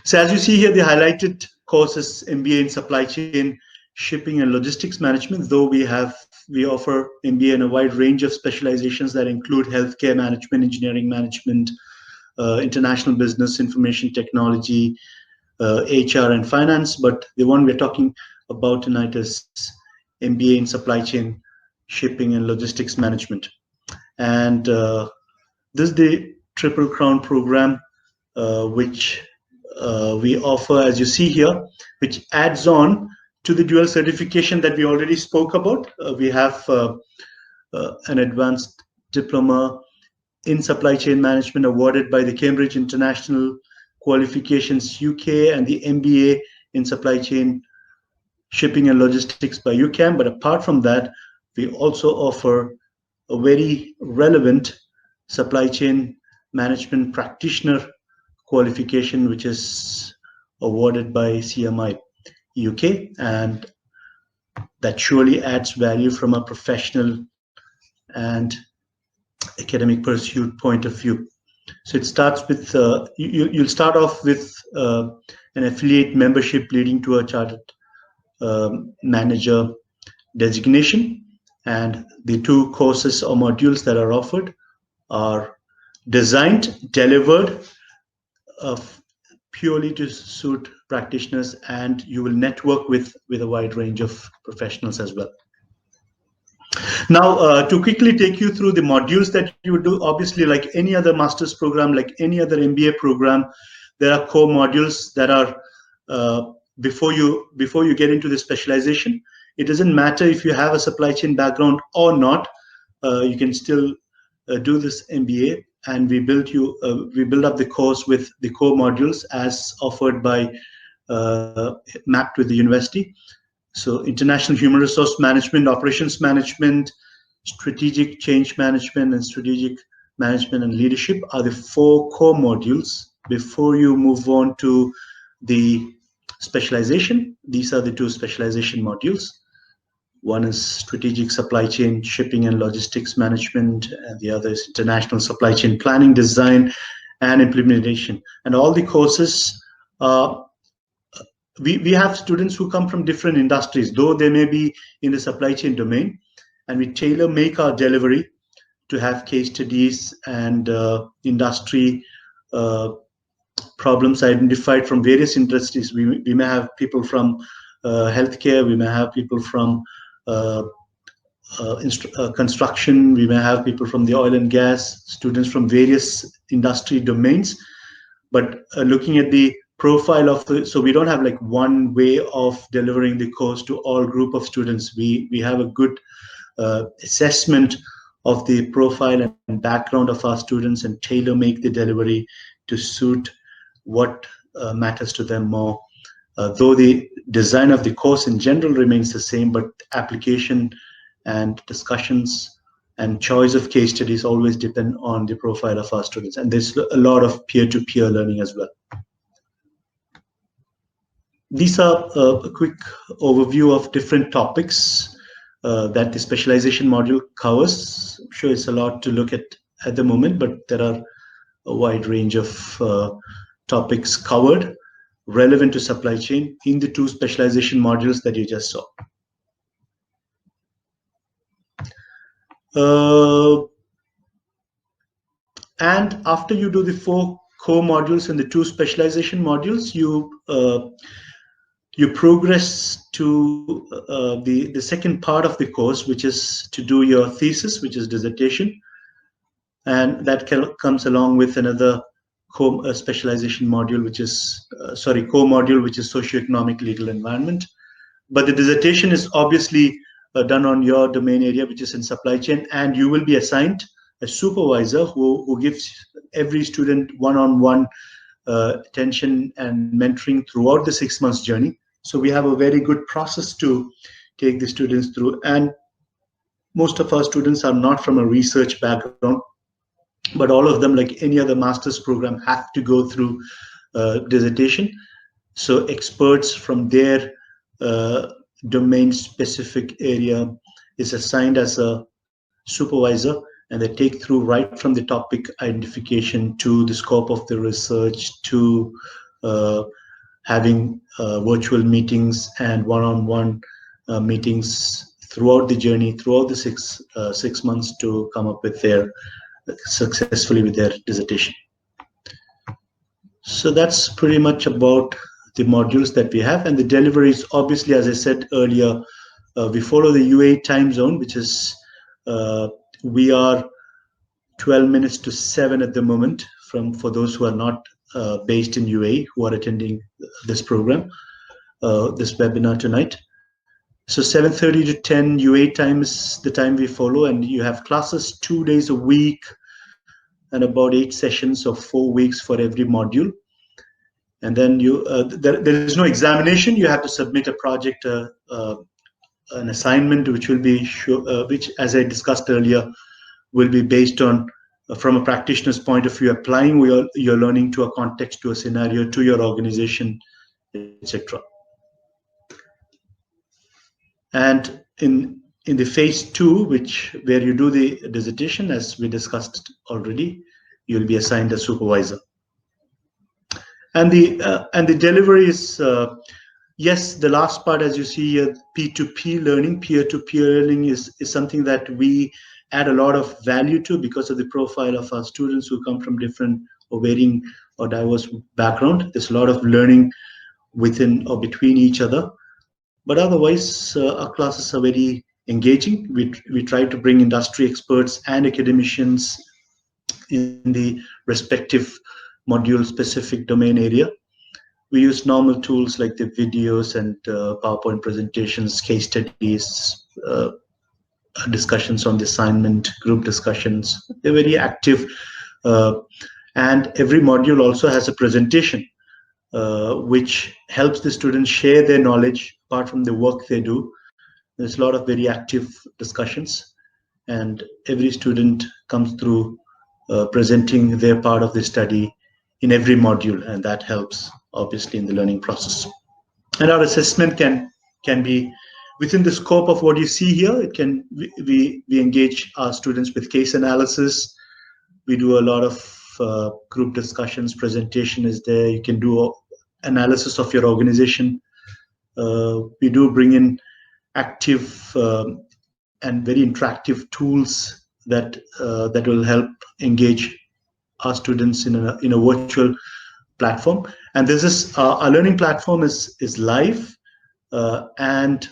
So as you see here, the highlighted courses, MBA in supply chain, shipping and logistics management, though we offer MBA in a wide range of specializations that include healthcare management, engineering management, international business, information technology, HR and finance. But the one we're talking about tonight is MBA in supply chain, shipping and logistics management. And this is the Triple Crown program. which we offer, as you see here, which adds on to the dual certification that we already spoke about. We have an advanced diploma in supply chain management awarded by the Cambridge International Qualifications UK, and the MBA in supply chain shipping and logistics by UCAM. But apart from that, we also offer a very relevant supply chain management practitioner qualification, which is awarded by CMI UK, and that surely adds value from a professional and academic pursuit point of view. So it starts with you'll start off with an affiliate membership leading to a chartered manager designation, and the two courses or modules that are offered are designed, delivered purely to suit practitioners, and you will network with a wide range of professionals as well. Now, to quickly take you through the modules that you would do, obviously, like any other master's program, like any other MBA program, there are core modules that are before you get into the specialization. It doesn't matter if you have a supply chain background or not. You can still do this MBA, and we build up the course with the core modules as offered by mapped with the university. So international human resource management, operations management, strategic change management, and strategic management and leadership are the four core modules before you move on to the specialization. These are the two specialization modules. One is strategic supply chain shipping and logistics management, and the other is international supply chain planning, design, and implementation. And all the courses we have students who come from different industries, though they may be in the supply chain domain, and we tailor make our delivery to have case studies and industry problems identified from various industries. We may have people from healthcare, we may have people from construction, we may have people from the oil and gas, students from various industry domains. But looking at the profile of so we don't have like one way of delivering the course to all group of students. We have a good assessment of the profile and background of our students and tailor make the delivery to suit what matters to them more. Though the design of the course in general remains the same, but application and discussions and choice of case studies always depend on the profile of our students. And there's a lot of peer-to-peer learning as well. These are a quick overview of different topics that the specialization module covers. I'm sure it's a lot to look at the moment, but there are a wide range of topics covered relevant to supply chain in the two specialization modules that you just saw. And after you do the four core modules and the two specialization modules, you progress to the second part of the course, which is to do your thesis, which is dissertation, and that comes along with another core specialization module, which is core module, which is socioeconomic legal environment. But the dissertation is obviously done on your domain area, which is in supply chain, and you will be assigned a supervisor who gives every student one-on-one attention and mentoring throughout the 6 months journey. So we have a very good process to take the students through, and most of our students are not from a research background, but all of them, like any other master's program, have to go through dissertation. So experts from their domain specific area is assigned as a supervisor, and they take through right from the topic identification to the scope of the research to having virtual meetings and one-on-one meetings throughout the journey, throughout the six months, to come up with successfully with their dissertation. So that's pretty much about the modules that we have, and the deliveries, obviously, as I said earlier, we follow the UAE time zone, which is we are 12 minutes to 7 at the moment for those who are not based in UAE who are attending this program, this webinar tonight. So 7:30 to 10 UAE time is the time we follow, and you have classes 2 days a week and about 8 sessions of 4 weeks for every module. And then there is no examination. You have to submit a project, an assignment, which will be which, as I discussed earlier, will be based on, from a practitioner's point of view, applying your learning to a context, to a scenario, to your organization, etc. And in the phase 2, where you do the dissertation, as we discussed already, you'll be assigned a supervisor. And the delivery is, yes, the last part, as you see here, P2P learning, peer-to-peer learning is something that we add a lot of value to because of the profile of our students who come from different or varying or diverse background. There's a lot of learning within or between each other. But otherwise, our classes are very engaging. We try to bring industry experts and academicians in the respective module-specific domain area. We use normal tools like the videos and PowerPoint presentations, case studies, discussions on the assignment, group discussions. They're very active. And every module also has a presentation, which helps the students share their knowledge apart from the work they do. There's a lot of very active discussions, and every student comes through presenting their part of the study in every module, and that helps obviously in the learning process. And our assessment can be within the scope of what you see here. It can we engage our students with case analysis. We do a lot of group discussions. Presentation is there. You can do analysis of your organization. We do bring in active and very interactive tools that will help engage our students in a virtual platform. And this is our learning platform is live and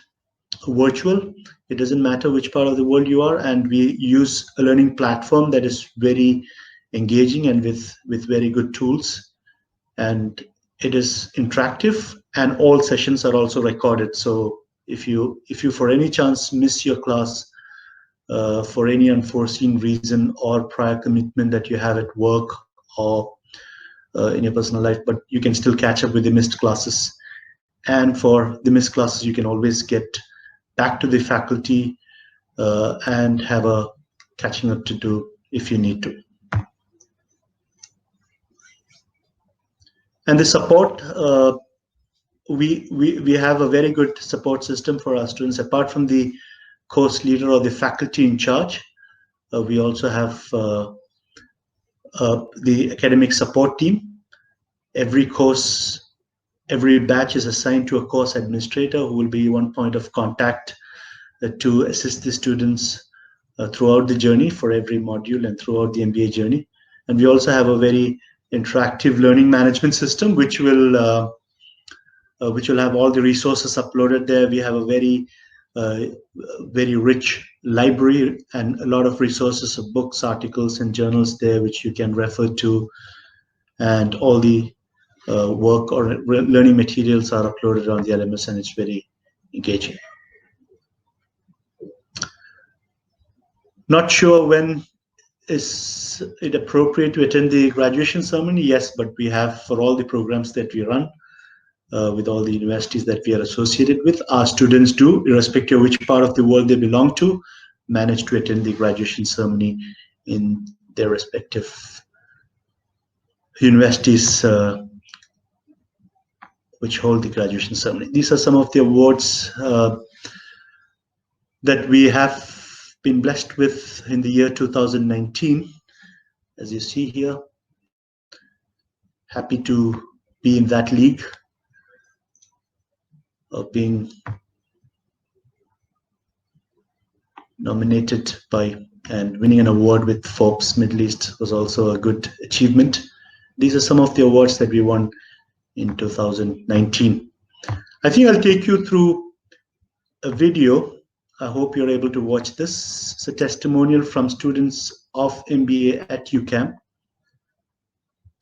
virtual. It doesn't matter which part of the world you are, and we use a learning platform that is very engaging and with very good tools, and it is interactive, and all sessions are also recorded. So if you for any chance miss your class for any unforeseen reason or prior commitment that you have at work or in your personal life, but you can still catch up with the missed classes. And for the missed classes, you can always get back to the faculty and have a catching up to do if you need to. And the support, we have a very good support system for our students. Apart from the course leader or the faculty in charge, we also have the academic support team. Every course, every batch is assigned to a course administrator who will be one point of contact to assist the students throughout the journey for every module and throughout the MBA journey. And we also have a very interactive learning management system, which will have all the resources uploaded there. We have a very rich library and a lot of resources of books, articles, and journals there, which you can refer to. And all the work or learning materials are uploaded on the LMS, and it's very engaging. Not sure when is it appropriate to attend the graduation ceremony? Yes, but we have, for all the programs that we run, with all the universities that we are associated with, our students do, irrespective of which part of the world they belong to, manage to attend the graduation ceremony in their respective universities which hold the graduation ceremony. These are some of the awards that we have been blessed with in the year 2019. As you see here, happy to be in that league of being nominated by and winning an award with Forbes Middle East was also a good achievement. These are some of the awards that we won in 2019. I think I'll take you through a video. I hope you're able to watch this. It's a testimonial from students of MBA at UCAM.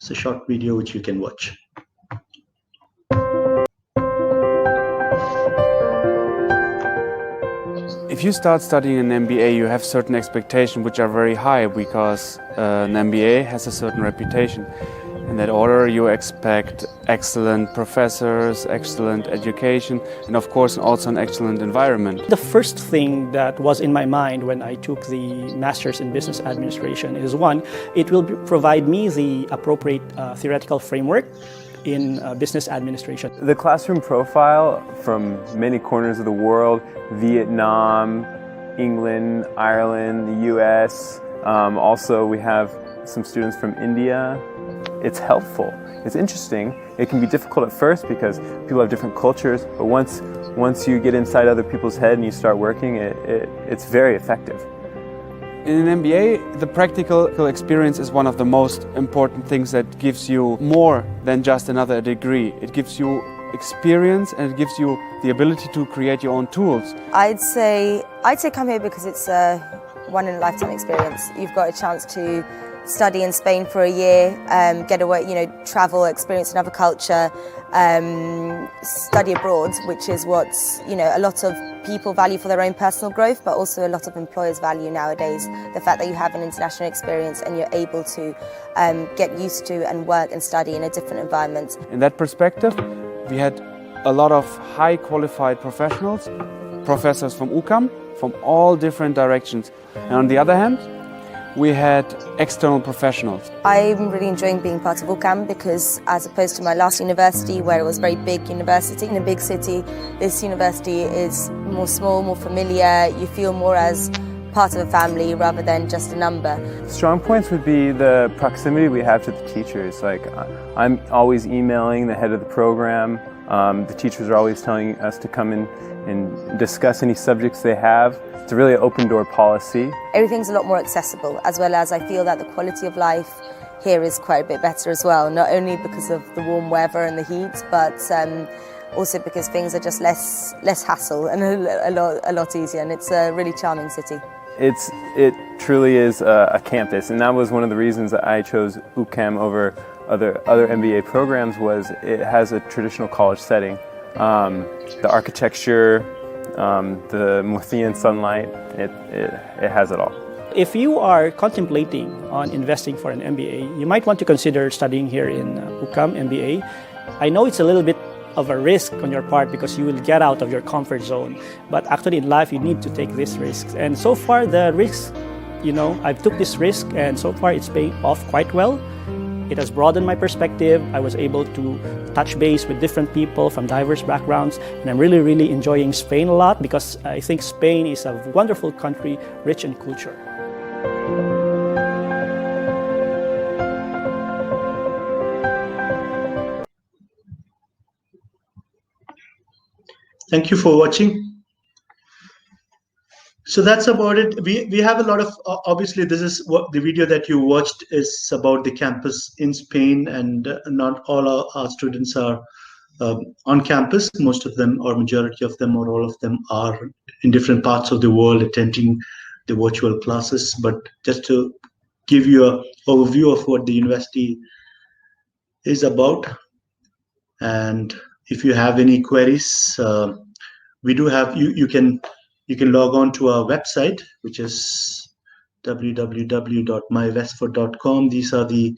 It's a short video which you can watch. If you start studying an MBA, you have certain expectations which are very high because an MBA has a certain reputation. In that order, you expect excellent professors, excellent education, and of course also an excellent environment. The first thing that was in my mind when I took the Master's in Business Administration is, one, it will provide me the appropriate theoretical framework in business administration. The classroom profile from many corners of the world, Vietnam, England, Ireland, the US, also we have some students from India. It's helpful, it's interesting. It can be difficult at first because people have different cultures, but once you get inside other people's head and you start working, it's very effective. In an MBA, the practical experience is one of the most important things that gives you more than just another degree. It gives you experience and it gives you the ability to create your own tools. I'd say come here because it's a one-in-a-lifetime experience. You've got a chance to study in Spain for a year, get away, travel, experience another culture, study abroad, which is what a lot of people value for their own personal growth, but also a lot of employers value nowadays. The fact that you have an international experience and you're able to get used to and work and study in a different environment. In that perspective, we had a lot of high qualified professionals, professors from UCAM, from all different directions. And on the other hand, we had external professionals. I'm really enjoying being part of UCAM because, as opposed to my last university where it was a very big university in a big city, this university is more small, more familiar. You feel more as part of a family rather than just a number. Strong points would be the proximity we have to the teachers. Like, I'm always emailing the head of the program. The teachers are always telling us to come in and discuss any subjects they have. It's really an open door policy. Everything's a lot more accessible, as well as I feel that the quality of life here is quite a bit better as well, not only because of the warm weather and the heat, but also because things are just less hassle and a lot easier, and it's a really charming city. It truly is a campus, and that was one of the reasons that I chose UCAM over other MBA programs. Was it has a traditional college setting. The architecture, the Murcian sunlight, it has it all. If you are contemplating on investing for an MBA, you might want to consider studying here in UCAM MBA. I know it's a little bit of a risk on your part because you will get out of your comfort zone, but actually in life you need to take these risks. And so far the risks, I've took this risk and so far it's paying off quite well. It has broadened my perspective. I was able to touch base with different people from diverse backgrounds, and I'm really, really enjoying Spain a lot because I think Spain is a wonderful country, rich in culture. Thank you for watching. So that's about it. We have a lot of, obviously this is what the video that you watched is about the campus in Spain, and not all our students are on campus. Most of them, or majority of them, or all of them are in different parts of the world attending the virtual classes. But just to give you an overview of what the university is about, and if you have any queries, we do have, you can log on to our website, which is www.mywestford.com. These are the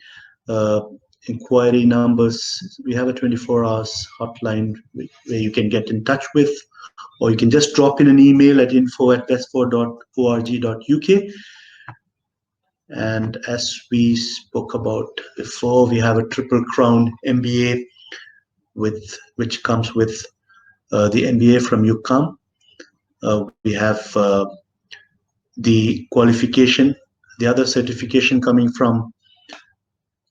inquiry numbers. We have a 24 hours hotline where you can get in touch with, or you can just drop in an email at info@westford.org.uk. And as we spoke about before, we have a Triple Crown MBA which comes with the MBA from UCAM. We have the qualification, the other certification coming from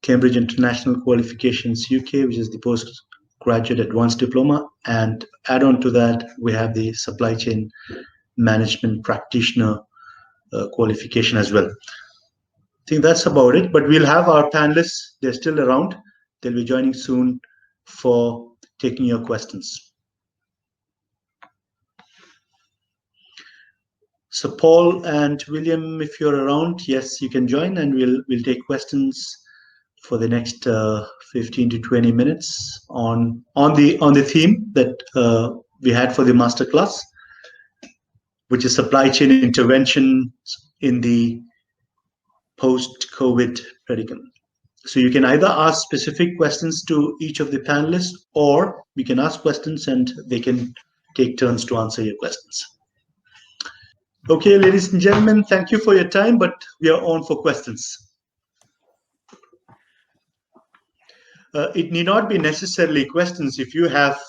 Cambridge International Qualifications UK, which is the postgraduate advanced diploma. And add on to that, we have the supply chain management practitioner qualification as well. I think that's about it, but we'll have our panelists. They're still around. They'll be joining soon for taking your questions. So Paul and William, if you're around, yes, you can join, and we'll take questions for the next 15 to 20 minutes on the theme that we had for the masterclass, which is supply chain intervention in the post-COVID predicament. So you can either ask specific questions to each of the panelists, or we can ask questions and they can take turns to answer your questions. Okay, ladies and gentlemen, thank you for your time, but we are on for questions. It need not be necessarily questions. If you have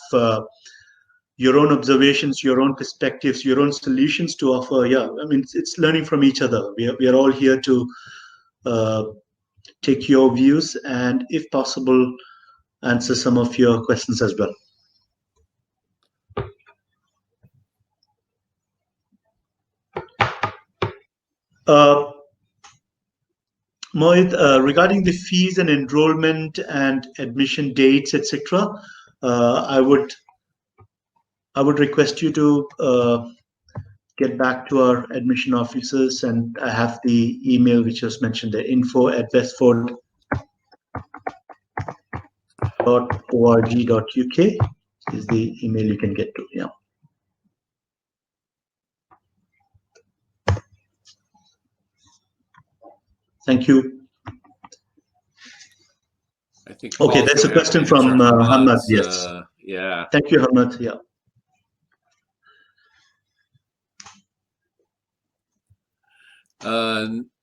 your own observations, your own perspectives, your own solutions to offer, yeah, I mean, it's learning from each other. We are all here to take your views and, if possible, answer some of your questions as well. Mohit, regarding the fees and enrollment and admission dates, etc., I would request you to get back to our admission officers, and I have the email which was mentioned there, info@westford.org.uk is the email you can get to. Yeah. Thank you. I think Okay, Paul's that's a gonna have to question from answer Hamad. Hamad's, Yes. yeah. Thank you, Hamad. Yeah.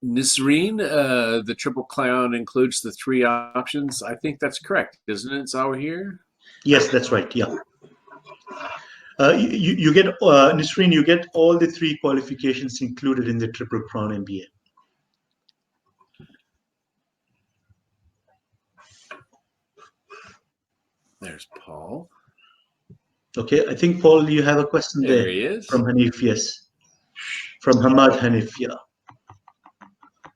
Nisreen, the Triple Crown includes the 3 options. I think that's correct, isn't it, Zawahir? Yes, that's right. Yeah. You get, Nisreen, you get all the 3 qualifications included in the Triple Crown MBA. There's Paul. Okay, I think, Paul, you have a question there. There he is. From Hanif, yes. From Hamad Hanif, yeah.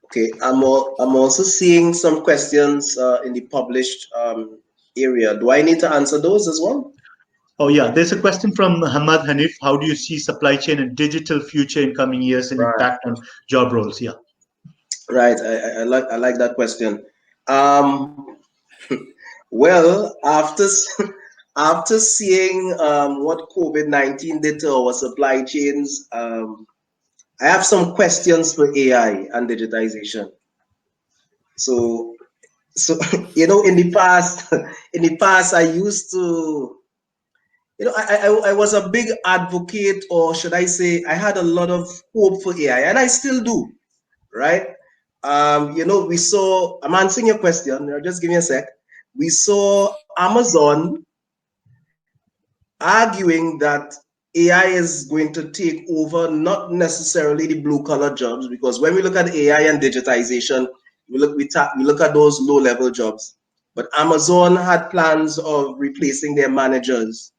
Okay, I'm also seeing some questions in the published area. Do I need to answer those as well? Oh, yeah. There's a question from Hamad Hanif. How do you see supply chain and digital future in coming years and impact on job roles? Yeah. Right. I like that question. Well, after seeing what COVID-19 did to our supply chains, I have some questions for AI and digitization. So you know, in the past, I used to, you know, I was a big advocate, or should I say, I had a lot of hope for AI, and I still do, right? You know, we saw, I'm answering your question, just give me a sec. We saw Amazon arguing that AI is going to take over, not necessarily the blue collar jobs, because when we look at AI and digitization, we look at those low level jobs. But Amazon had plans of replacing their managers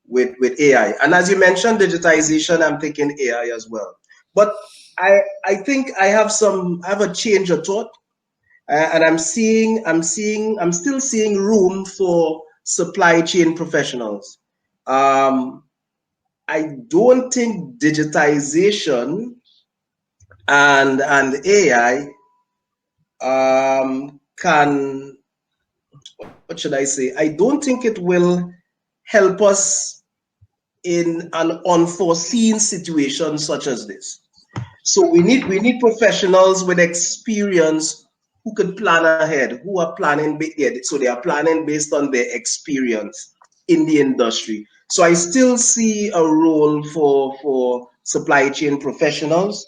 with AI. And as you mentioned, digitization, I'm thinking AI as well. But I think I have a change of thought, and I'm still seeing room for supply chain professionals. I don't think digitization and AI can, what should I say? I don't think it will help us in an unforeseen situation such as this. So we need professionals with experience who could plan ahead, who are planning, so they are planning based on their experience in the industry. So I still see a role for supply chain professionals.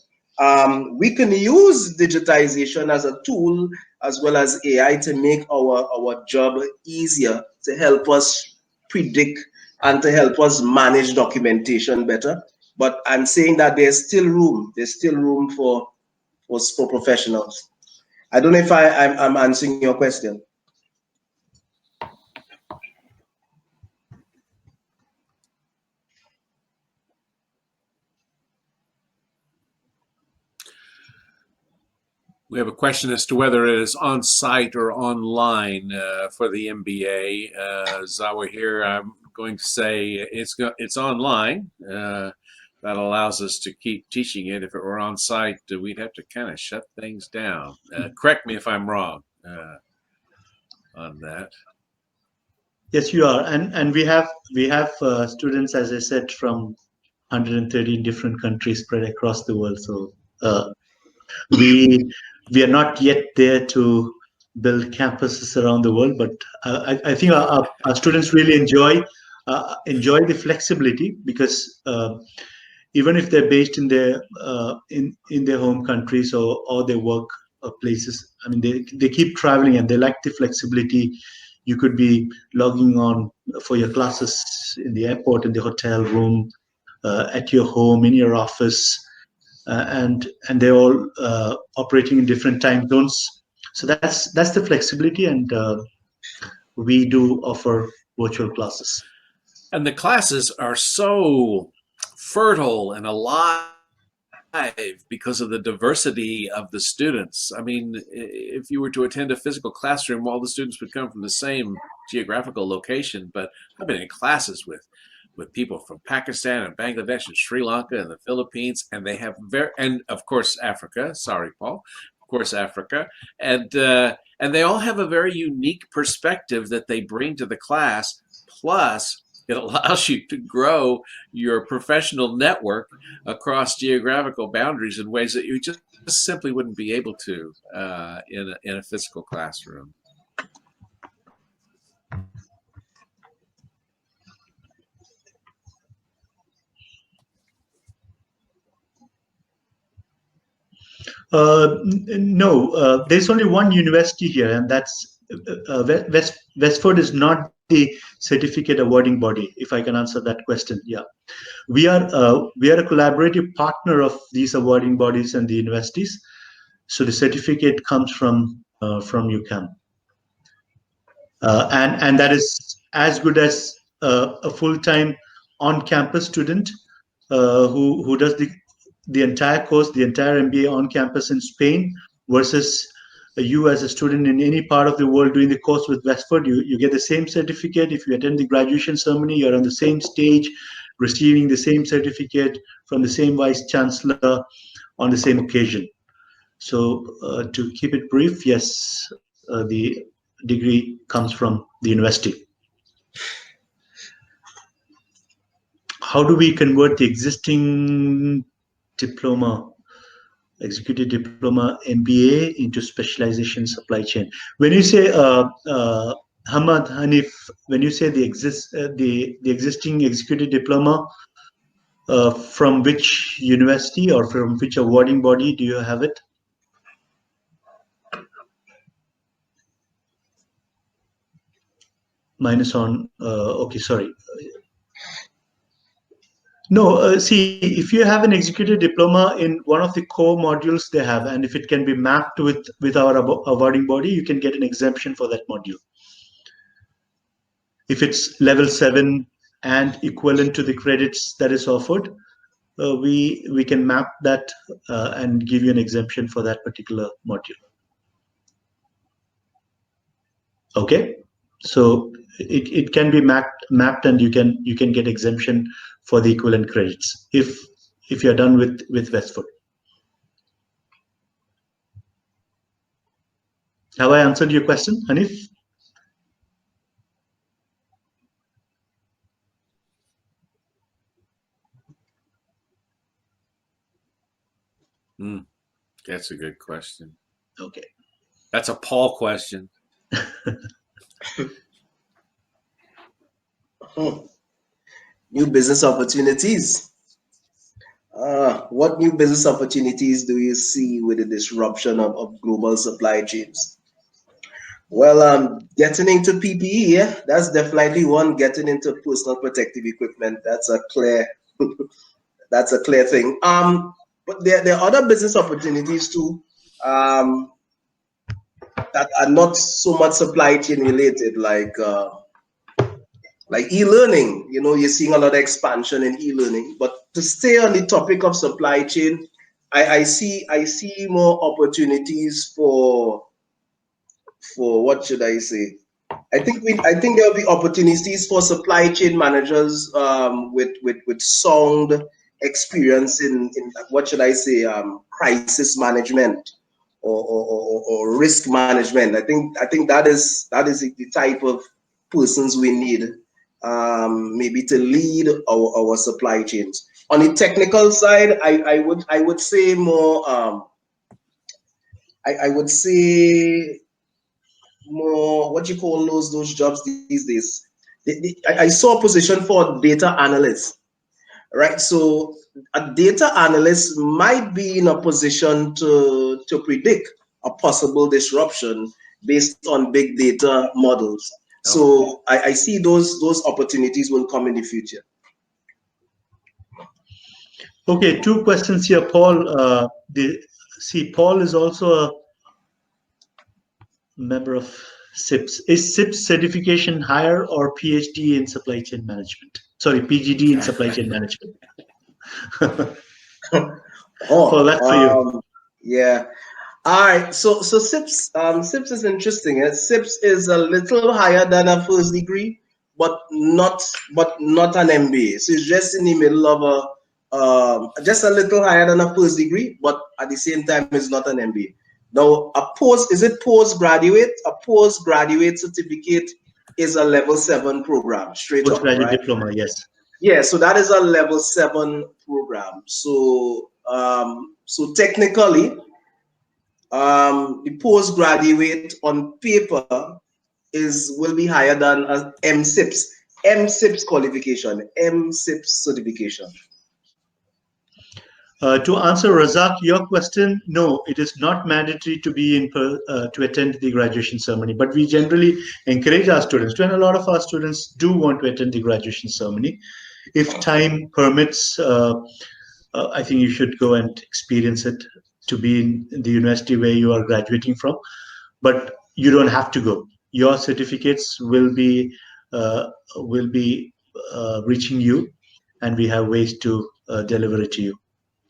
We can use digitization as a tool as well as AI to make our job easier, to help us predict and to help us manage documentation better. But I'm saying that there's still room for professionals. I don't know if I'm answering your question. We have a question as to whether it is on site or online for the MBA. Zawahir, I'm going to say it's online. That allows us to keep teaching it. If it were on site, we'd have to kind of shut things down. Correct me if I'm wrong. on that. Yes, you are, and we have students, as I said, from 113 different countries spread across the world. So we are not yet there to build campuses around the world, but I think our students really enjoy the flexibility, because even if they're based in their in their home countries or their work places, I mean, they keep traveling and they like the flexibility. You could be logging on for your classes in the airport, in the hotel room, at your home, in your office, and they're all operating in different time zones. So that's the flexibility, and we do offer virtual classes. And the classes are so fertile and alive because of the diversity of the students. I mean, if you were to attend a physical classroom, all the students would come from the same geographical location. But I've been in classes with people from Pakistan and Bangladesh and Sri Lanka and the Philippines, and they have and of course Africa. Sorry, Paul. Of course, Africa, and they all have a very unique perspective that they bring to the class. Plus, it allows you to grow your professional network across geographical boundaries in ways that you just simply wouldn't be able to in a physical classroom. No, there's only one university here, and that's Westford is not the certificate awarding body. If I can answer that question, yeah, we are a collaborative partner of these awarding bodies and the universities. So the certificate comes from UCAM, and that is as good as a full-time on-campus student who does the entire course, the entire MBA on campus in Spain, versus you as a student in any part of the world doing the course with Westford. You get the same certificate. If you attend the graduation ceremony, you're on the same stage, receiving the same certificate from the same vice chancellor on the same occasion. So to keep it brief, yes, the degree comes from the university. How do we convert the existing diploma, executive diploma, MBA into specialization supply chain? When you say Hamad, Hanif, when you say the existing executive diploma, from which university or from which awarding body do you have it? Minus on, okay, sorry. No, see, if you have an executive diploma in one of the core modules they have, and if it can be mapped with our awarding body, you can get an exemption for that module. If it's level 7 and equivalent to the credits that is offered, we can map that and give you an exemption for that particular module. Okay, so it can be mapped, and you can get exemption for the equivalent credits if you're done with Westford. Have I answered your question, Hanif? That's a good question. Okay. That's a Paul question. New business opportunities. What new business opportunities do you see with the disruption of global supply chains? Well, getting into PPE, yeah, that's definitely one. Getting into personal protective equipment, that's a clear, that's a clear thing. But there are other business opportunities too, that are not so much supply chain related, like e-learning. You know, you're seeing a lot of expansion in e-learning. But to stay on the topic of supply chain, I see more opportunities for what should I say? I think there'll be opportunities for supply chain managers with sound experience in what should I say, crisis management, or risk management. I think that is the type of persons we need, maybe to lead our supply chains. On the technical side, I would say more. I would say more. What you call those jobs these days? I saw a position for data analyst, right? So a data analyst might be in a position to predict a possible disruption based on big data models. So I see those opportunities will come in the future. Okay, two questions here, Paul. Paul is also a member of SIPS. Is SIPS certification higher or PhD in supply chain management? Sorry, PGD in supply chain management. Paul, that's for you. Yeah. All right. So SIPS is interesting. SIPS is a little higher than a first degree, but not an MBA. So it's just in the middle of just a little higher than a first degree, but at the same time, it's not an MBA. Now, is it postgraduate? A postgraduate certificate is a level 7 program, straight up, Postgraduate right? diploma, yes. Yeah, so that is a level 7 program. So so technically, the postgraduate on paper will be higher than a MSIPS qualification, MSIPS certification. To answer Razak, your question, no, it is not mandatory to be to attend the graduation ceremony, but we generally encourage our students, and a lot of our students do want to attend the graduation ceremony. If time permits, I think you should go and experience it, to be in the university where you are graduating from, but you don't have to go. Your certificates will be reaching you, and we have ways to deliver it to you.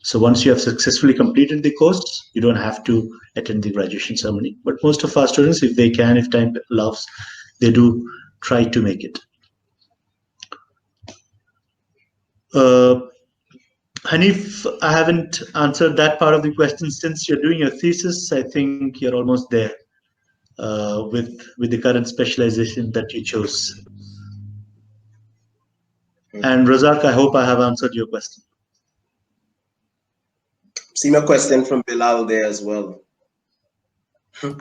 So once you have successfully completed the course, you don't have to attend the graduation ceremony. But most of our students, if they can, if time allows, they do try to make it. Hanif, I haven't answered that part of the question. Since you're doing your thesis, I think you're almost there with the current specialization that you chose. And Razak, I hope I have answered your question. See my question from Bilal there as well. Yeah.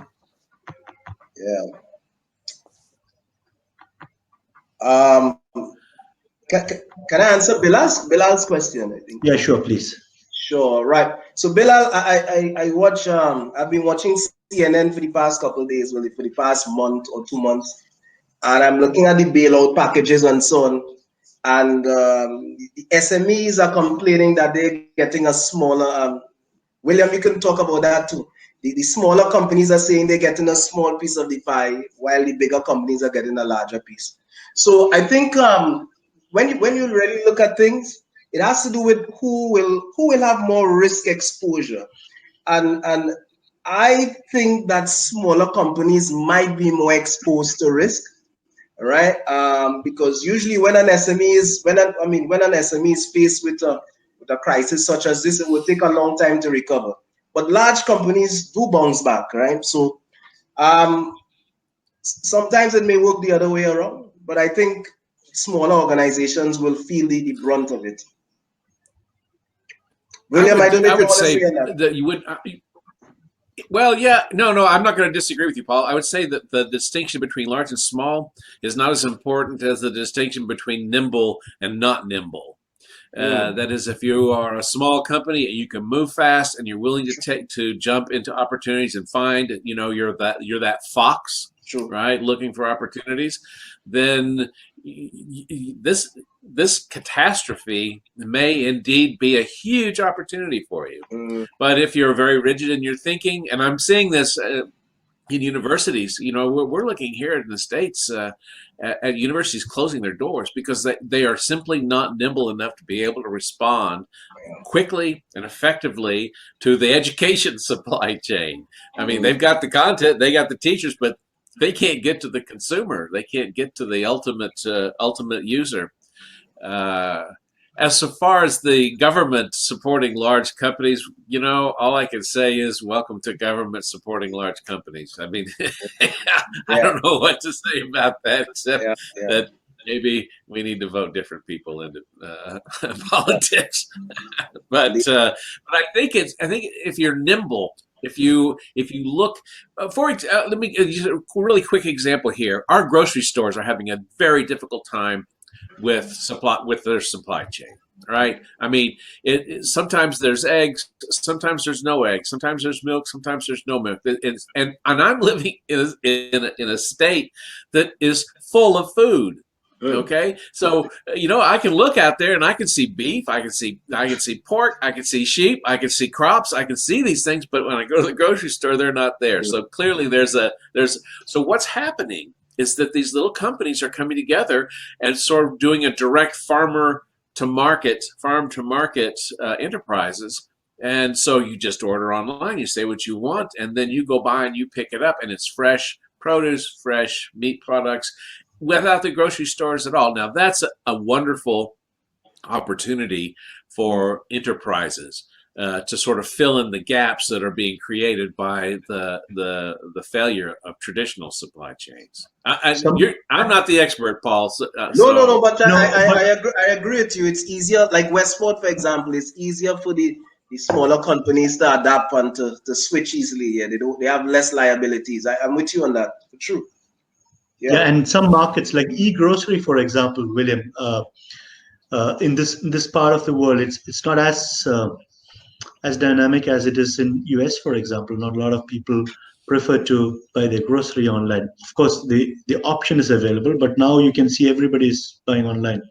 Can I answer Bilal's question? I think. Yeah, sure, please. Sure, right. So Bilal, I watch. I've been watching CNN for the past couple of days, really, for the past month or 2 months, and I'm looking at the bailout packages and so on. And the SMEs are complaining that they're getting a smaller. William, you can talk about that too. The smaller companies are saying they're getting a small piece of the pie, while the bigger companies are getting a larger piece. So I think when you really look at things, it has to do with who will have more risk exposure, and I think that smaller companies might be more exposed to risk, right? Because usually when an SME is faced with a crisis such as this, it will take a long time to recover. But large companies do bounce back, right? So sometimes it may work the other way around, but I think smaller organizations will feel the brunt of it. William, I don't know if you want to say that you would. Well, yeah, no, I'm not going to disagree with you, Paul. I would say that the distinction between large and small is not as important as the distinction between nimble and not nimble. That is, if you are a small company and you can move fast and you're willing to jump into opportunities and find, you're that fox, True. right, looking for opportunities, then this catastrophe may indeed be a huge opportunity for you. But if you're very rigid in your thinking, and I'm seeing this in universities, we're looking here in the States at universities closing their doors because they are simply not nimble enough to be able to respond quickly and effectively to the education supply chain. I mean, they've got the content, they got the teachers, but they can't get to the consumer. They can't get to the ultimate user. as far as the government supporting large companies, all I can say is welcome to government supporting large companies. I mean, I don't know what to say about that, except that maybe we need to vote different people into politics. But I think if you're nimble, if you look let me use a really quick example here. Our grocery stores are having a very difficult time with their supply chain, right? I mean, sometimes there's eggs, sometimes there's no eggs, sometimes there's milk, sometimes there's no milk, and I'm living in a state that is full of food. Okay, so I can look out there and I can see beef, I can see pork, I can see sheep, I can see crops, I can see these things, but when I go to the grocery store, they're not there. So clearly, so what's happening is that these little companies are coming together and sort of doing a direct farm to market enterprises. And so you just order online, you say what you want, and then you go by and you pick it up, and it's fresh produce, fresh meat products, without the grocery stores at all. Now that's a wonderful opportunity for enterprises to sort of fill in the gaps that are being created by the failure of traditional supply chains. I'm not the expert, Paul. No, but I agree with you. It's easier, like Westport, for example, it's easier for the smaller companies to adapt and to switch easily. Yeah, they have less liabilities. I'm with you on that, for true. Yeah, and some markets like e-grocery, for example, William, in this part of the world, it's not as dynamic as it is in US, for example. Not a lot of people prefer to buy their grocery online. Of course, the option is available, but now you can see everybody's buying online,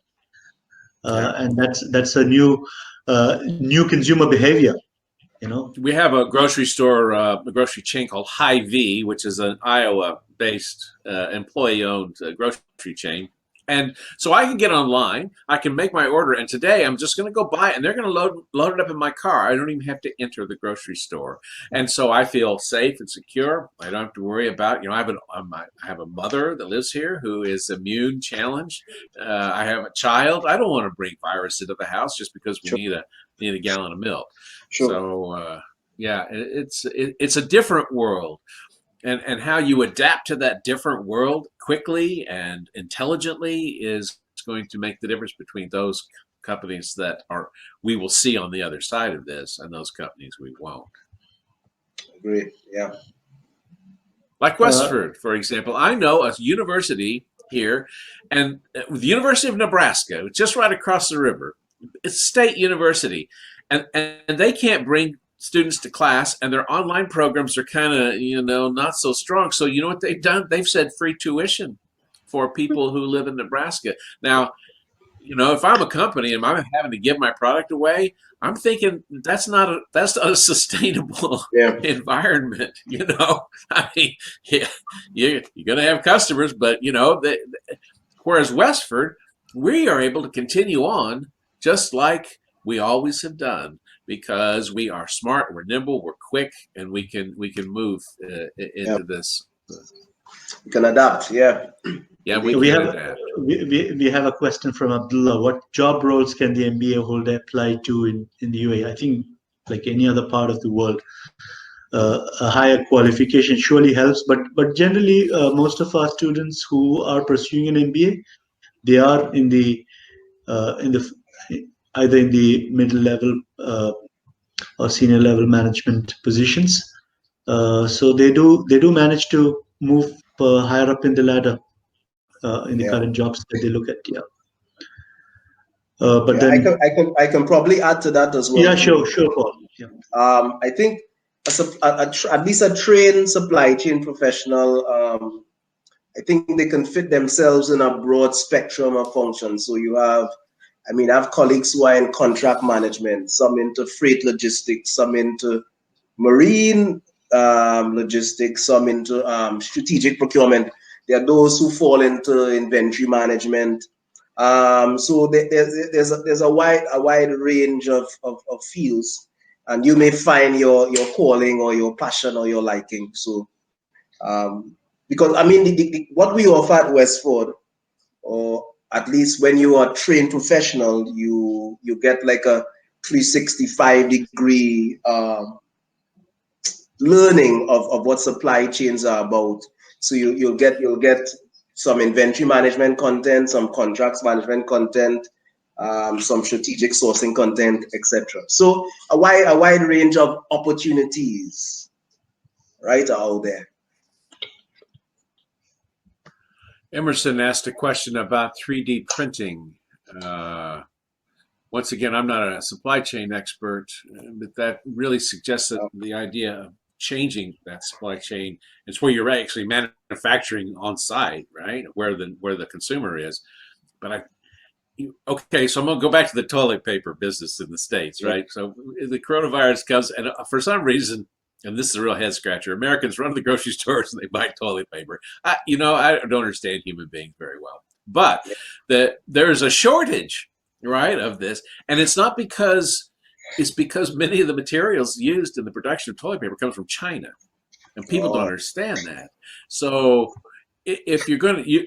and that's a new consumer behavior. We have a grocery store, a grocery chain called Hy-Vee, which is an Iowa-based employee-owned grocery chain. And so I can get online, I can make my order, and today I'm just going to go buy it, and they're going to load it up in my car. I don't even have to enter the grocery store. And so I feel safe and secure. I don't have to worry about, I have a mother that lives here who is immune challenged. I have a child. I don't want to bring virus into the house just because we need a gallon of milk. Sure. So it's a different world. And how you adapt to that different world quickly and intelligently is going to make the difference between those companies that we will see on the other side of this and those companies we won't. Agree. Yeah. Like Westford, for example. I know a university here, and the University of Nebraska, just right across the river. It's a state university, and they can't bring students to class, and their online programs are kind of not so strong. So you know what they've done? They've said free tuition for people who live in Nebraska. Now, if I'm a company and I'm having to give my product away, I'm thinking that's not a sustainable environment. I mean, you're going to have customers, but whereas Westford, we are able to continue on just like we always have done, because we are smart, we're nimble, we're quick, and we can move into this. We can adapt, yeah. Yeah, we can adapt. We have a question from Abdullah. What job roles can the MBA holder apply to in the UAE? I think, like any other part of the world, a higher qualification surely helps. But generally, most of our students who are pursuing an MBA, they are in the either in the middle level or senior level management positions. So they do manage to move higher up in the ladder in the current jobs that they look at. But then I can probably add to that as well. Yeah, sure, Paul. Yeah. I think at least a trained supply chain professional, I think they can fit themselves in a broad spectrum of functions. So I have colleagues who are in contract management, some into freight logistics, some into marine logistics, some into strategic procurement. There are those who fall into inventory management. So there's a wide range of fields, and you may find your calling or your passion or your liking. So because what we offer at Westford, or at least when you are trained professional, you get like a 365-degree learning of what supply chains are about. So you'll get some inventory management content, some contracts management content, some strategic sourcing content, etc. So a wide range of opportunities, right, are out there. Emerson asked a question about 3D printing. Once again, I'm not a supply chain expert, but that really suggests that the idea of changing that supply chain is where you're actually manufacturing on site, right, where the consumer is. But okay, so I'm going to go back to the toilet paper business in the States, right? So the coronavirus comes, and for some reason, and this is a real head scratcher, Americans run to the grocery stores and they buy toilet paper. I don't understand human beings very well, but there's a shortage, right, of this, and it's because many of the materials used in the production of toilet paper comes from China, and people don't understand that. So if you're going to,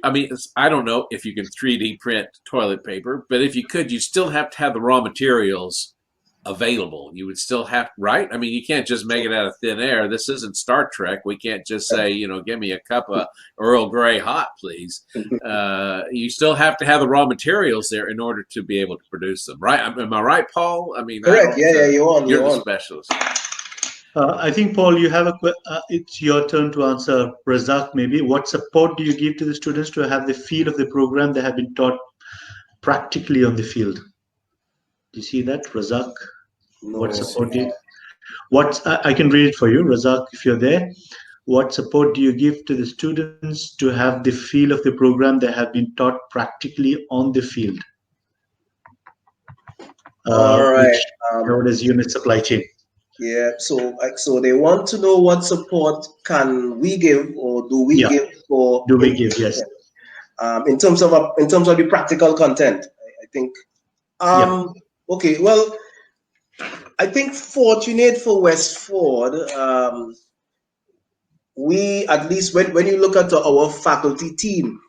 I don't know if you can 3D print toilet paper, but if you could, you still have to have the raw materials available. You would still have, right? I mean, you can't just make it out of thin air. This isn't Star Trek. We can't just say, give me a cup of Earl Grey hot, please. You still have to have the raw materials there in order to be able to produce them, right? Am I right, Paul? I mean, correct. You're the specialist. I think, Paul, you have it's your turn to answer. Razak, maybe. What support do you give to the students to have the feel of the program they have been taught practically on the field? Do you see that, Razak? No. What support do you? I can read it for you, Razak, if you're there. What support do you give to the students to have the feel of the program they have been taught practically on the field? All right. Which known as unit supply chain. Yeah, so they want to know what support can we give, or do we give for? Do we give? Yes. In terms of the practical content, I think. Okay, well, I think fortunate for Westford, we, at least when you look at our faculty team,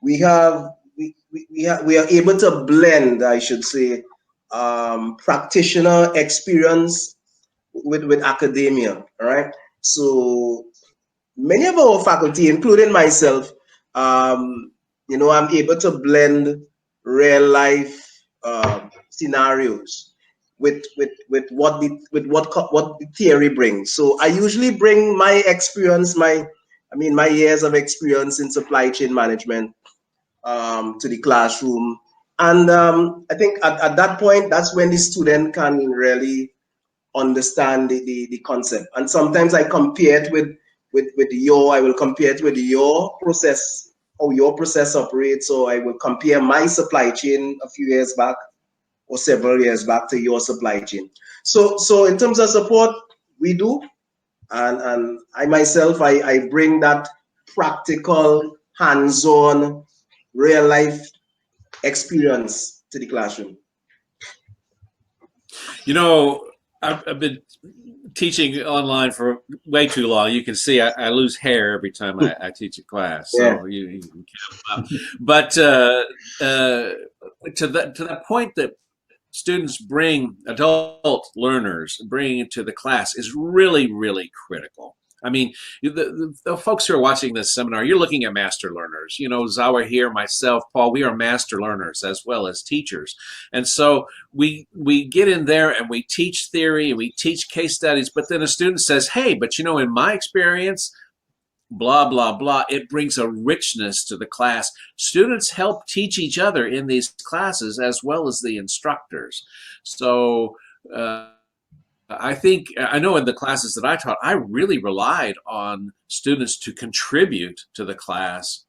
we are able to blend, I should say, practitioner experience with academia, all right? So many of our faculty, including myself, I'm able to blend real life scenarios with what the theory brings. So I usually bring my experience, my years of experience in supply chain management to the classroom, and I think at that point, that's when the student can really understand the concept. And sometimes I compare it with I will compare it with your process, how your process operates. So I will compare my supply chain a few years back or several years back to your supply chain. So in terms of support, we do, and I myself, I bring that practical, hands-on, real life experience to the classroom. I've been teaching online for way too long. You can see I lose hair every time I teach a class, so you can count them up. But to that point that students adult learners bring into the class is really, really critical. I mean, the folks who are watching this seminar, you're looking at master learners. Zawa here, myself, Paul, we are master learners as well as teachers. And so we get in there and we teach theory and we teach case studies, but then a student says, hey, but in my experience, blah, blah, blah, it brings a richness to the class. Students help teach each other in these classes as well as the instructors. So, I know in the classes that I taught, I really relied on students to contribute to the class.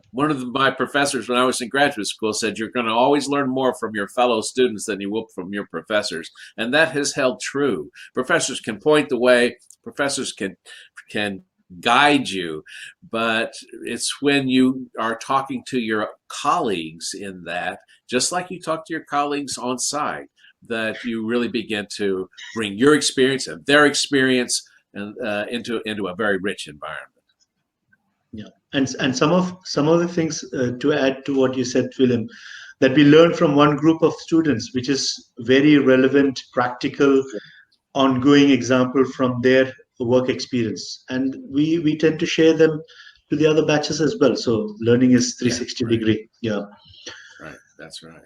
One of my professors when I was in graduate school said, you're going to always learn more from your fellow students than you will from your professors. And that has held true. Professors can point the way, professors can guide you, but it's when you are talking to your colleagues in that, just like you talk to your colleagues on site, that you really begin to bring your experience and their experience and into a very rich environment. Yeah, and some of the things to add to what you said, William, that we learn from one group of students, which is very relevant, practical, ongoing example from their work experience, and we tend to share them to the other batches as well. So learning is 360 degree. Yeah, Right. That's right.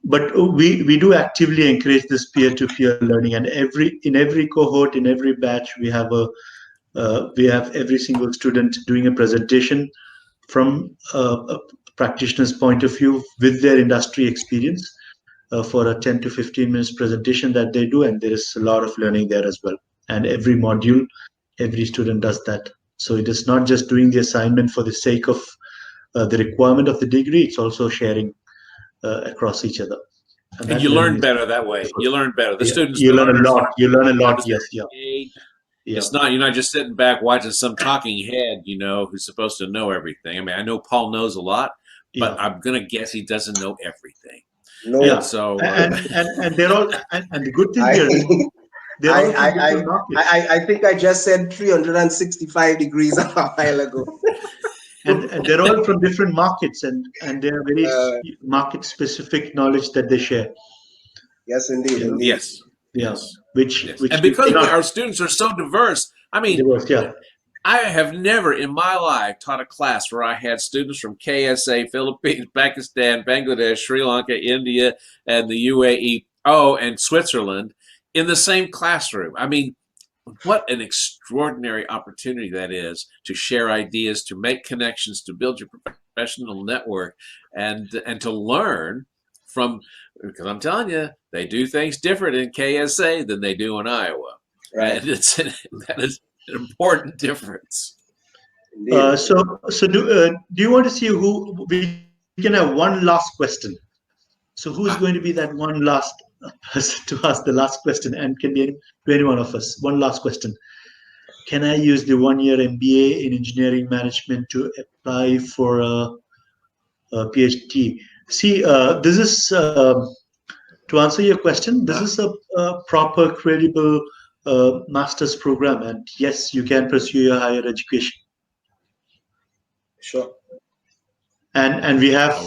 but we do actively encourage this peer-to-peer learning, and in every cohort, in every batch, we have every single student doing a presentation from a practitioner's point of view with their industry experience, for a 10 to 15 minutes presentation that they do, and there is a lot of learning there as well. And every module, every student does that. So it is not just doing the assignment for the sake of the requirement of the degree, it's also sharing across each other. And that you learn learning is better that way. You learn better. The yeah, students you know learn a lot. You learn a how lot. does Yes, that yeah, engage. yeah. It's not, you're not just sitting back watching some talking head, who's supposed to know everything. I mean, I know Paul knows a lot, but Yeah. I'm going to guess he doesn't know everything. No. Yeah. So, and they're all, and the good thing here is they're all from different markets. I think I just said 365 degrees a while ago. And they're all from different markets, and they're very market specific knowledge that they share. Yes, indeed, You know? indeed. yes. Yeah. Yes. Which And you because cannot- our students are so diverse, I mean, diverse, yeah. I have never in my life taught a class where I had students from KSA, Philippines, Pakistan, Bangladesh, Sri Lanka, India, and the UAE, and Switzerland in the same classroom. I mean, what an extraordinary opportunity that is to share ideas, to make connections, to build your professional network, and to learn from, because I'm telling you, they do things different in KSA than they do in Iowa. Right. And that is an important difference. So do you want to see who we can have one last question? So who's going to be that one last person to ask the last question, and can be any one of us? One last question. Can I use the 1-year MBA in engineering management to apply for a PhD? See, this is to answer your question. This is a proper, credible master's program, and yes, you can pursue your higher education. Sure. And we have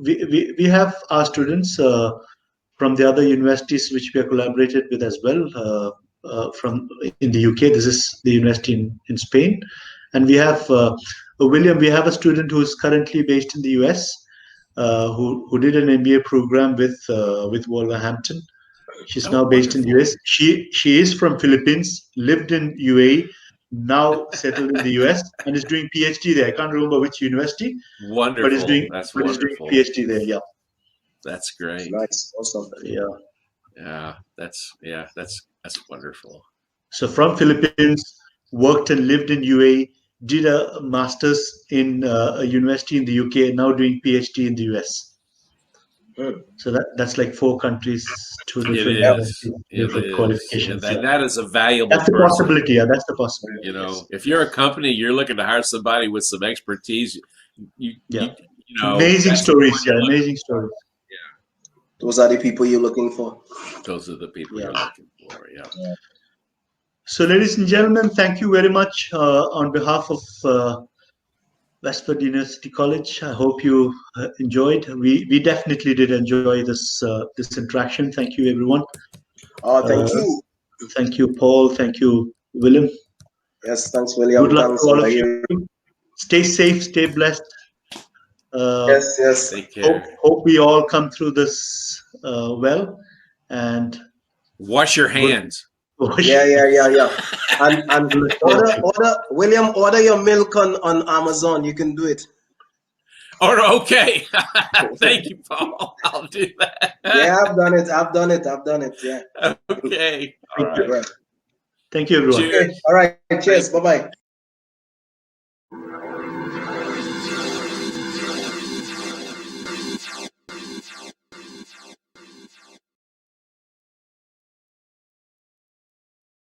we have our students from the other universities which we have collaborated with as well. From in the UK, this is the university in Spain, and we have William. We have a student who is currently based in the US, who did an MBA program with Wolverhampton. She's now based in the US. She is from Philippines, lived in UAE, now settled in the US, and is doing PhD there. I can't remember which university. Wonderful. But is doing wonderful. PhD there. Yeah. That's great. Nice. Awesome. Yeah. Yeah. That's wonderful. So from Philippines, worked and lived in UAE, did a master's in a university in the UK, and now doing PhD in the US. So that's like 4 countries, 2 different different qualifications. That is a valuable. That's the possibility. Yeah, that's the possibility. If you're a company, you're looking to hire somebody with some expertise. Amazing stories. Yeah, amazing stories. Those are the people you're looking for. Those are the people you're looking for. Yeah. So, ladies and gentlemen, thank you very much on behalf of Westford University College. I hope you enjoyed. We definitely did enjoy this interaction. Thank you, everyone. Thank you. Thank you, Paul. Thank you, William. Yes, thanks, William. Good luck thanks, to all of you. Stay safe, stay blessed. Yes. Take care. Hope we all come through this well, and wash your hands. Yeah. And order your milk on Amazon. You can do it. Okay. Thank you, Paul. I'll do that. Yeah, I've done it. Yeah. Okay. Thank you. Thank you, everyone. Cheers. Okay. All right. Cheers. Bye-bye.